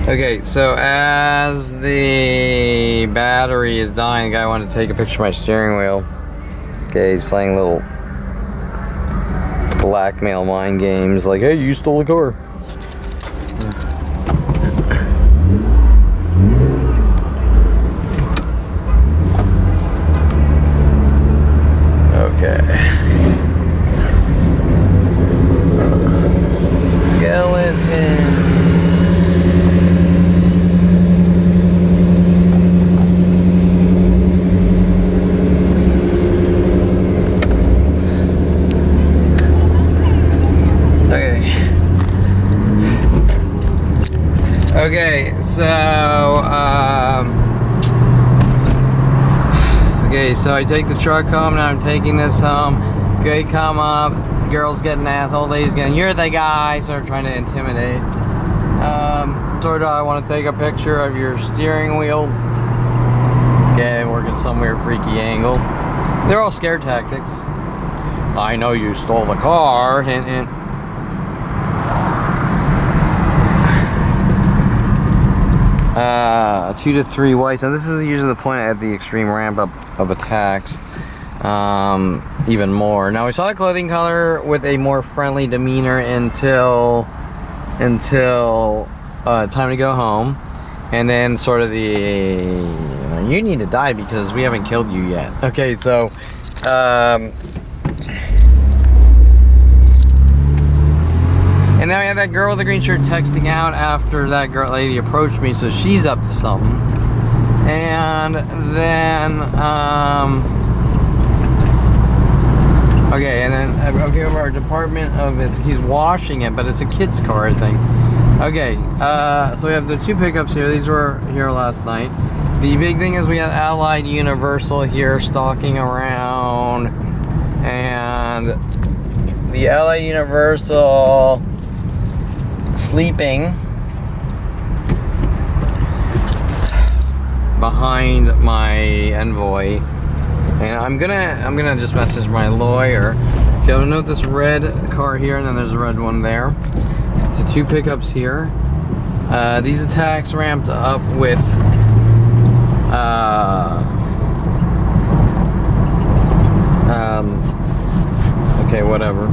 Okay, so as the battery is dying, the guy wanted to take a picture of my steering wheel. Okay, he's playing little blackmail mind games like, hey, you stole a car. Okay. Skeleton. Okay, so I take the truck home. Now I'm taking this home. Okay, come up. Girl's getting ass. Old lady's getting, you're the guy. Sort of trying to intimidate. Sort of, I want to take a picture of your steering wheel. Okay, working some weird freaky angle. They're all scare tactics. I know you stole the car. Hint, hint. 2 to 3 whites. Now this is usually the point at the extreme ramp up of attacks. Even more. Now we saw the clothing color with a more friendly demeanor until time to go home, and then sort of you need to die because we haven't killed you yet. Okay, so and now we have that girl with the green shirt texting out after that lady approached me, so she's up to something. And then, okay, and then okay, over our department of he's washing it, but it's a kid's car, I think. Okay, so we have the 2 pickups here. These were here last night. The big thing is we have Allied Universal here stalking around, and the Allied Universal sleeping behind my envoy, and I'm gonna just message my lawyer. Okay, I'll note this red car here, and then there's a red one there. So 2 pickups here. These attacks ramped up with okay, whatever.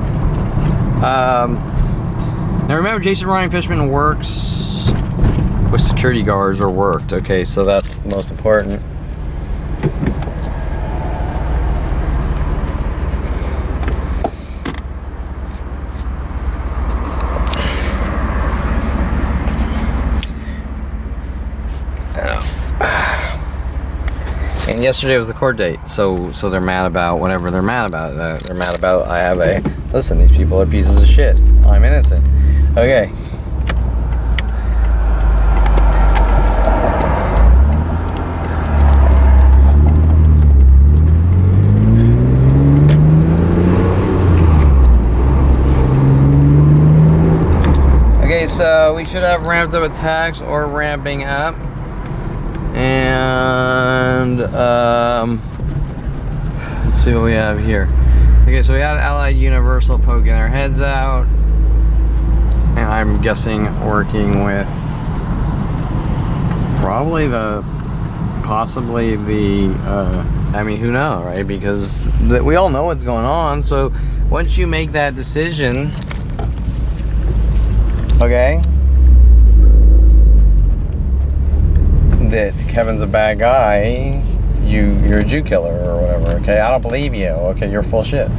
Now remember, Jason Ryan Fishman works with security guards, or worked. Okay, so that's the most important. And yesterday was the court date, so they're mad about whatever they're mad about. They're mad about listen, these people are pieces of shit. I'm innocent. Okay. Okay, so we should have ramped up attacks or ramping up. And let's see what we have here. Okay, so we had Allied Universal poking their heads out, and I'm guessing working with possibly the I mean, who knows, right? Because we all know what's going on. So once you make that decision, okay, that Kevin's a bad guy, you're a Jew killer or whatever. Okay, I don't believe you. Okay, you're full shit.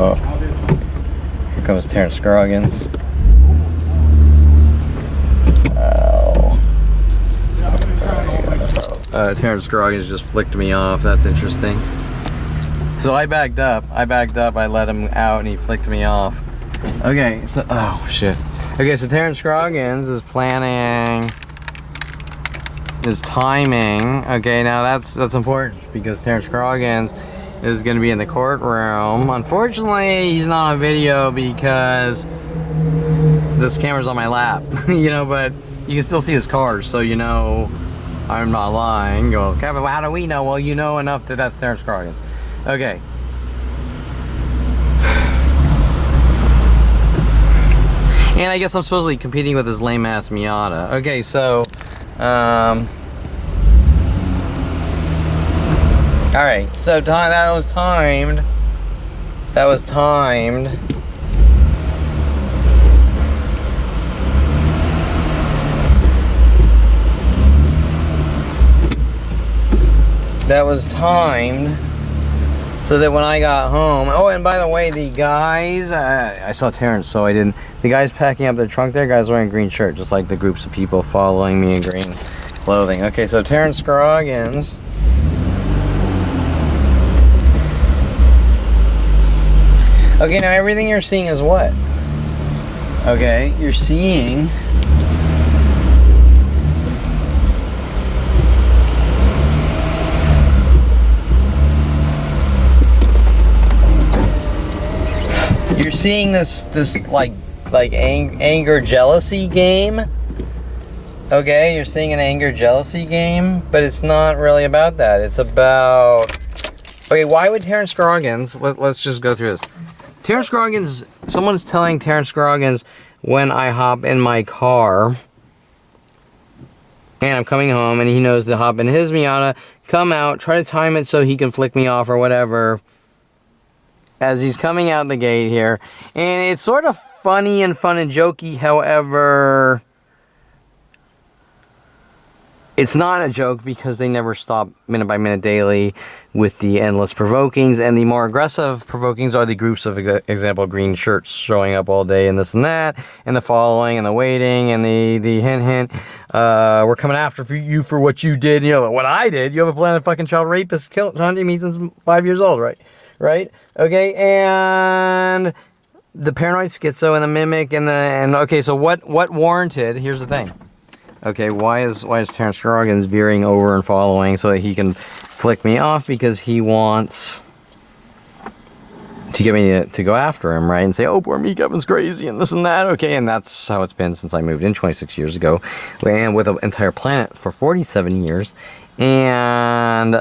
Oh, here comes Terrance Scroggins. Terrance Scroggins just flicked me off. That's interesting. So I backed up, I let him out, and he flicked me off. Okay, so, oh shit. Okay, so Terrance Scroggins is planning his timing. Okay, now that's important, because Terrance Scroggins is gonna be in the courtroom. Unfortunately, he's not on video because this camera's on my lap, you know, but you can still see his cars, so you know I'm not lying. Go, Kevin, how do we know? Well, you know enough that that's Terrance Scroggins. Okay, And I guess I'm supposedly competing with this lame ass Miata. Okay, so alright, so that was timed. That was timed. That was timed so that when I got home. Oh, and by the way, the guys, I saw Terrance, so I didn't. The guys packing up their trunk there, guys wearing a green shirt, just like the groups of people following me in green clothing. Okay, so Terrance Scroggins. Okay, now everything you're seeing is what? Okay, you're seeing this like anger jealousy game. Okay, you're seeing an anger jealousy game, but it's not really about that. It's about, okay, why would Terrance Scroggins, let's just go through this. Terrance Scroggins, someone is telling Terrance Scroggins when I hop in my car and I'm coming home and he knows to hop in his Miata, come out, try to time it so he can flick me off or whatever as he's coming out the gate here. And it's sort of funny and fun and jokey, however, it's not a joke because they never stop minute by minute daily with the endless provokings, and the more aggressive provokings are the groups of, example, green shirts showing up all day and this and that, and the following and the waiting and the hint, we're coming after you for what you did, you know, what I did. You have a plan of fucking child rapist hunting me since 5 years old, right? Okay, and the paranoid schizo and the mimic and okay, so what warranted, here's the thing. Okay, why is Terrance Scroggins veering over and following so that he can flick me off? Because he wants to get me to go after him, right? And say, oh, poor me, Kevin's crazy and this and that. Okay, and that's how it's been since I moved in 26 years ago. And with an entire planet for 47 years. And,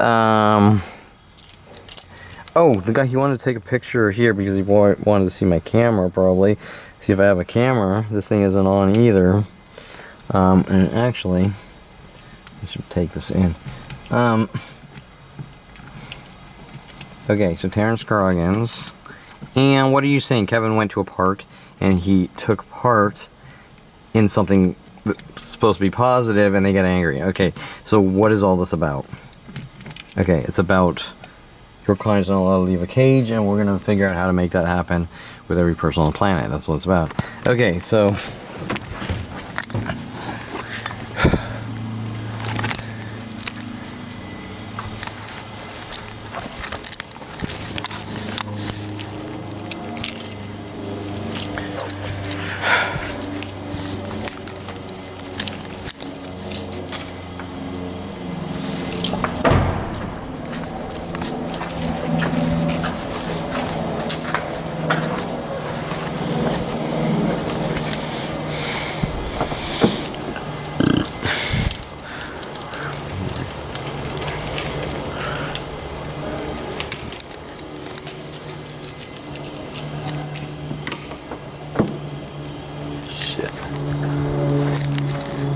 oh, the guy, he wanted to take a picture here because he wanted to see my camera, probably. See if I have a camera. This thing isn't on either. And actually, I should take this in. Okay, so Terrance Scroggins. And what are you saying? Kevin went to a park and he took part in something that's supposed to be positive and they get angry. Okay, so what is all this about? Okay, it's about your client's not allowed to leave a cage, and we're going to figure out how to make that happen with every person on the planet. That's what it's about. Okay, so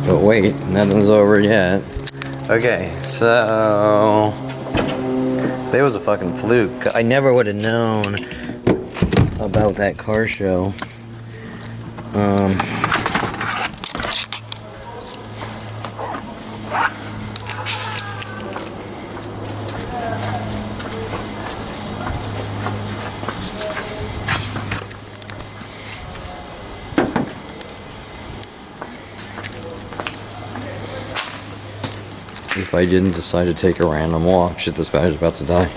but wait, nothing's over yet. Okay, so there was a fucking fluke. I never would have known about that car show. If I didn't decide to take a random walk, shit, this battery's about to die.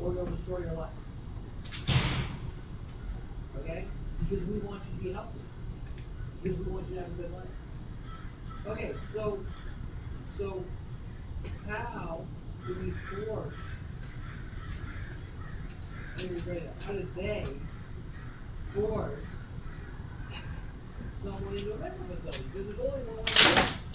or they'll destroy your life. Okay? Because we want you to be healthy. Because we want you to have a good life. Okay, so how do we force, how do they force someone into a mental facility? Because there's only one way.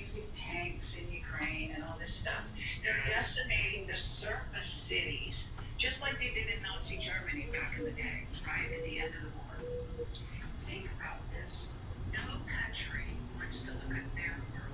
using tanks in Ukraine and all this stuff. They're decimating the surface cities, just like they did in Nazi Germany back in the day, right, at the end of the war. Think about this. No country wants to look at their world.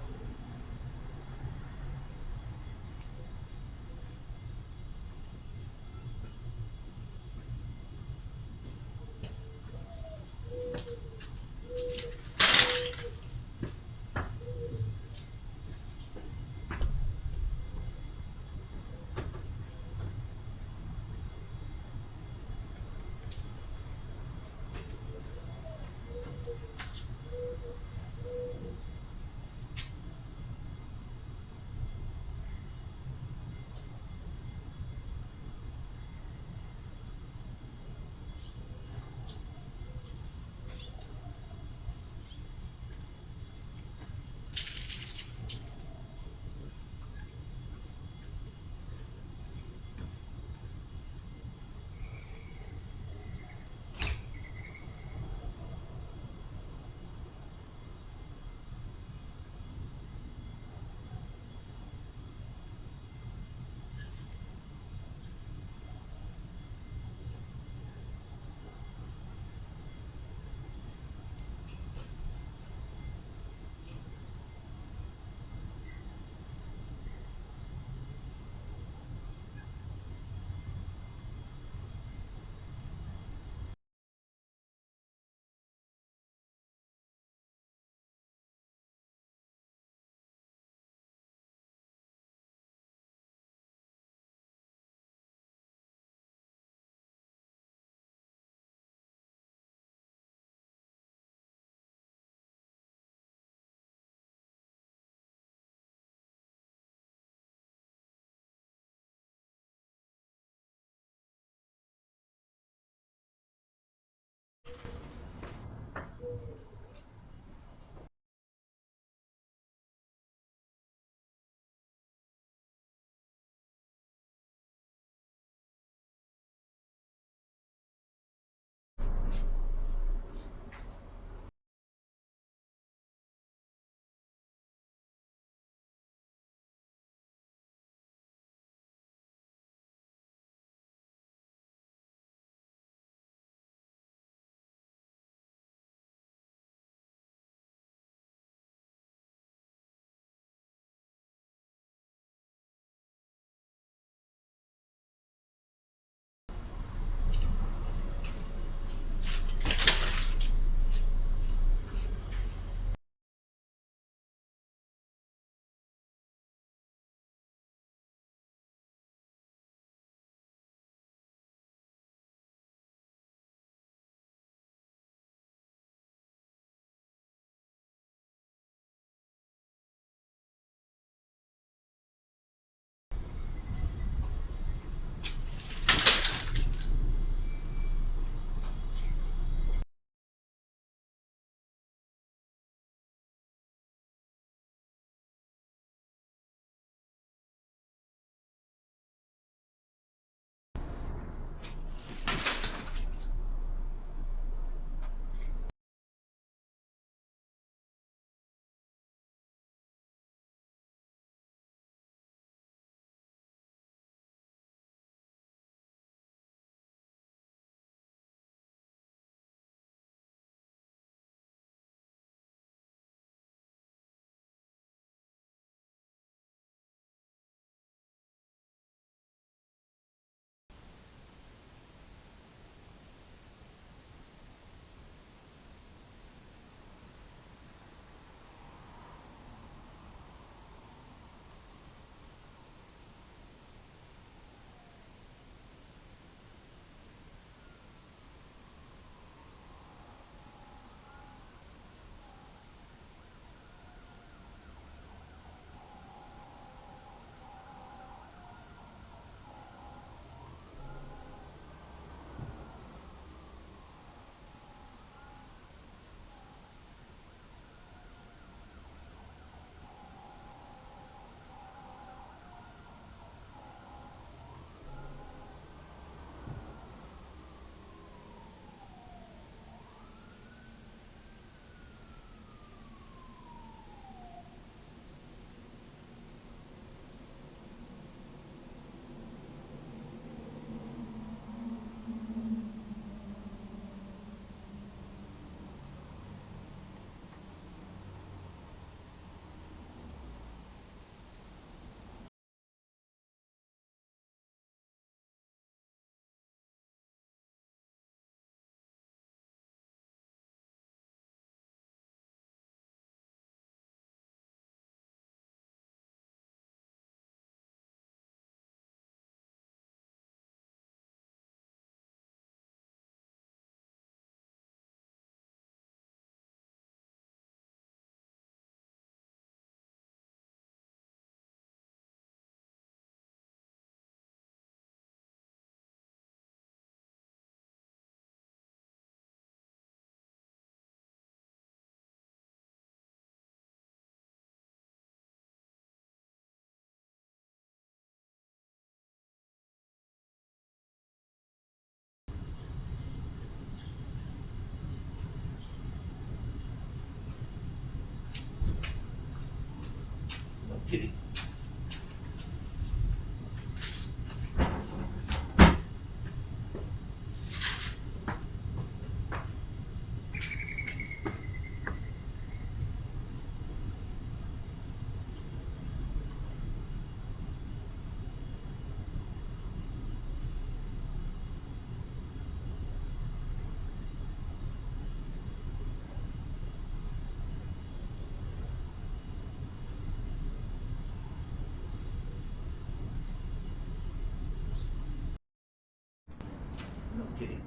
kitty.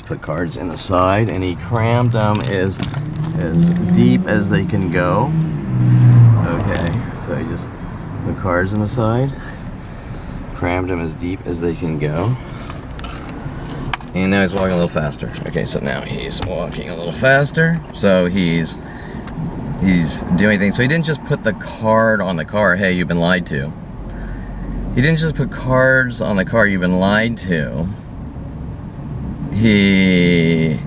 Put cards in the side, and he crammed them as deep as they can go. Okay, so he just put cards in the side, crammed them as deep as they can go, and now he's walking a little faster. Okay, so now he's walking a little faster, so he's doing things. So he didn't just put the card on the car, hey, you've been lied to. He didn't just put cards on the car, you've been lied to. He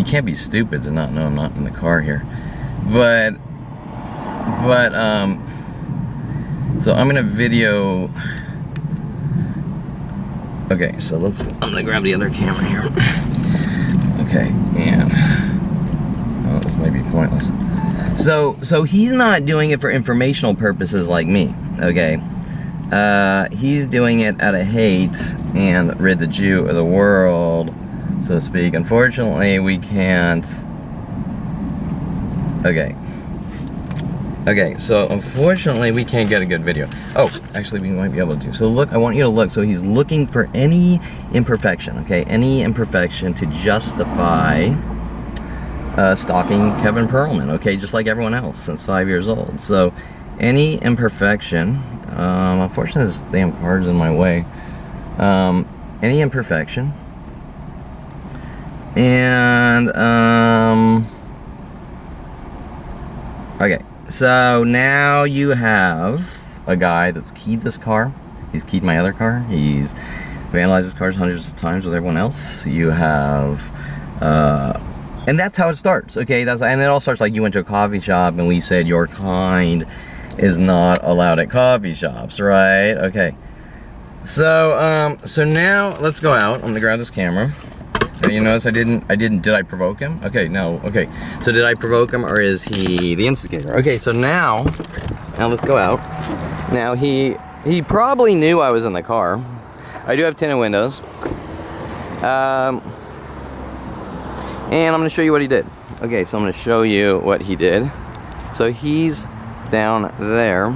can't be stupid to not know I'm not in the car here, but so I'm gonna video. Okay, so I'm gonna grab the other camera here. Okay, and this might be pointless. So he's not doing it for informational purposes like me. Okay, he's doing it out of hate and rid the Jew of the world, so to speak. Unfortunately, we can't. Okay, so unfortunately we can't get a good video. Oh, actually we might be able to. So look, I want you to look. So he's looking for any imperfection, okay? Any imperfection to justify stalking Kevin Perelman, okay? Just like everyone else since 5 years old. So any imperfection, unfortunately this damn card's in my way. Any imperfection, and okay, so now you have a guy that's keyed this car. He's keyed my other car. He's vandalized his cars hundreds of times with everyone else. You have and that's how it starts. Okay, and it all starts like you went to a coffee shop and we said you're kind is not allowed at coffee shops, right? Okay. So so now let's go out. I'm gonna grab this camera. You notice did I provoke him? Okay, no, okay. So did I provoke him, or is he the instigator? Okay, so now let's go out. Now he probably knew I was in the car. I do have tinted windows. And I'm gonna show you what he did. Okay, so I'm gonna show you what he did. So he's down there.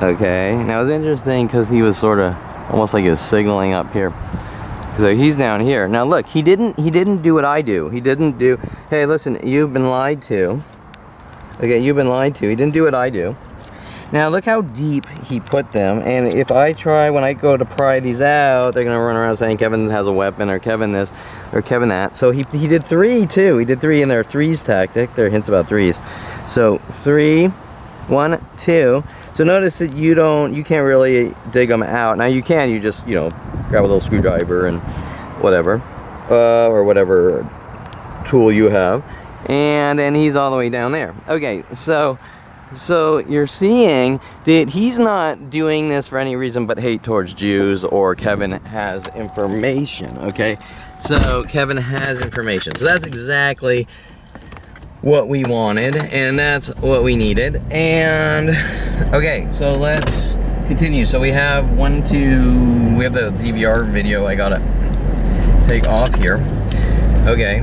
Okay, now it's interesting because he was sort of almost like he was signaling up here. So he's down here. Now look, he didn't do what I do. He didn't do, hey, listen, you've been lied to. Okay, you've been lied to. He didn't do what I do. Now look how deep he put them, and if I try, when I go to pry these out, they're gonna run around saying Kevin has a weapon, or Kevin this, or Kevin that. So he did 3 too. He did 3 in their threes tactic. There are hints about threes. So 3, 1, 2. So notice that you can't really dig them out. Now you can, you just, you know, grab a little screwdriver and whatever, or whatever tool you have, and then he's all the way down there. Okay, so you're seeing that he's not doing this for any reason but hate towards Jews, or Kevin has information, okay? So Kevin has information. So that's exactly what we wanted, and that's what we needed. And okay, so let's continue. So we have we have the DVR video I gotta take off here. Okay.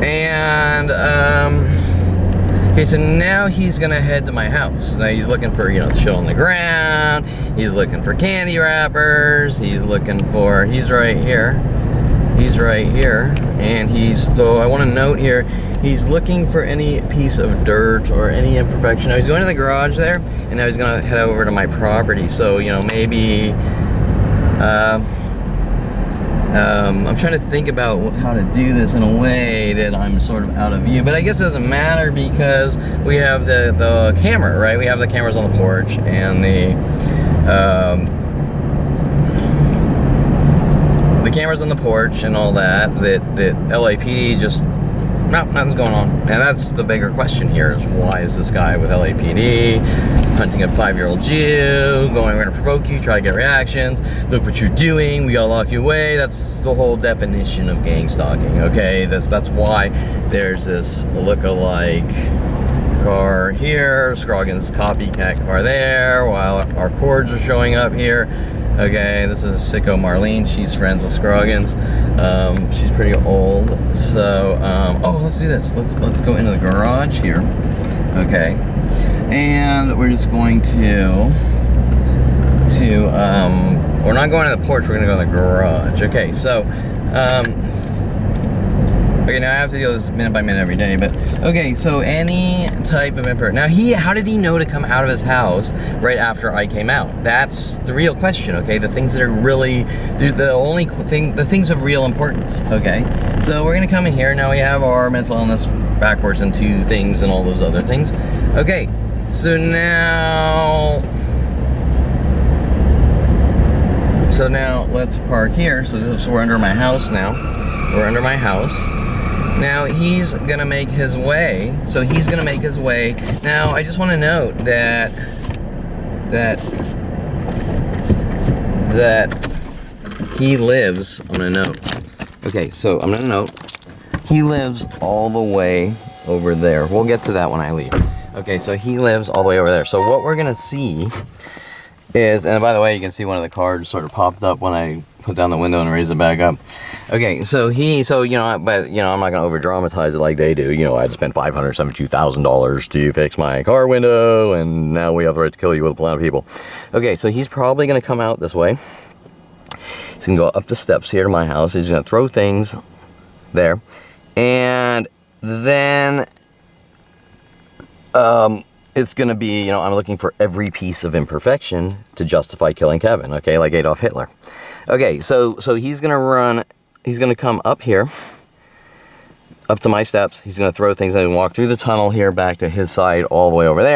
And okay, so now he's gonna head to my house. Now he's looking for, you know, shit on the ground. He's looking for candy wrappers. He's right here. He's right here. And so I want to note here, he's looking for any piece of dirt or any imperfection. Now he's going to the garage there, and now he's gonna head over to my property. So, you know, maybe I'm trying to think about how to do this in a way that I'm sort of out of view, but I guess it doesn't matter because we have the camera, right? We have the cameras on the porch, and the cameras on the porch and all that LAPD just, no, nothing's going on. And that's the bigger question here, is why is this guy with LAPD hunting a 5-year-old Jew, going, we're gonna provoke you, try to get reactions, look what you're doing, we gotta lock you away. That's the whole definition of gang stalking, okay? That's why there's this look-alike car here, Scroggins copycat car there, while our cords are showing up here. Okay, this is Sicko Marlene. She's friends with Scroggins. She's pretty old. So, oh, let's do this. Let's go into the garage here. Okay, and we're just going to we're not going to the porch. We're gonna go to the garage. Okay, so, okay, now I have to do this minute by minute every day, but okay, so any type of imperfect. Now how did he know to come out of his house right after I came out? That's the real question, okay? The things that are really, the things of real importance, okay? So we're gonna come in here. Now we have our mental illness backwards into things and all those other things. Okay, so now let's park here. So we're under my house now. We're under my house. Now he's gonna make his way. So he's gonna make his way. Now I just want to note that he lives on a note. Okay, so I'm gonna note he lives all the way over there. We'll get to that when I leave. Okay, so he lives all the way over there. So what we're gonna see is, and by the way, you can see one of the cards sort of popped up when I put down the window and raised it back up. Okay, so you know, but you know, I'm not gonna over dramatize it like they do. You know, I had to spend $572,000 to fix my car window, and now we have the right to kill you with a plan of people. Okay, so he's probably gonna come out this way. He's gonna go up the steps here to my house. He's gonna throw things there, and then it's gonna be, you know, I'm looking for every piece of imperfection to justify killing Kevin, okay, like Adolf Hitler. Okay, so he's gonna come up here, up to my steps. He's gonna throw things and walk through the tunnel here back to his side all the way over there.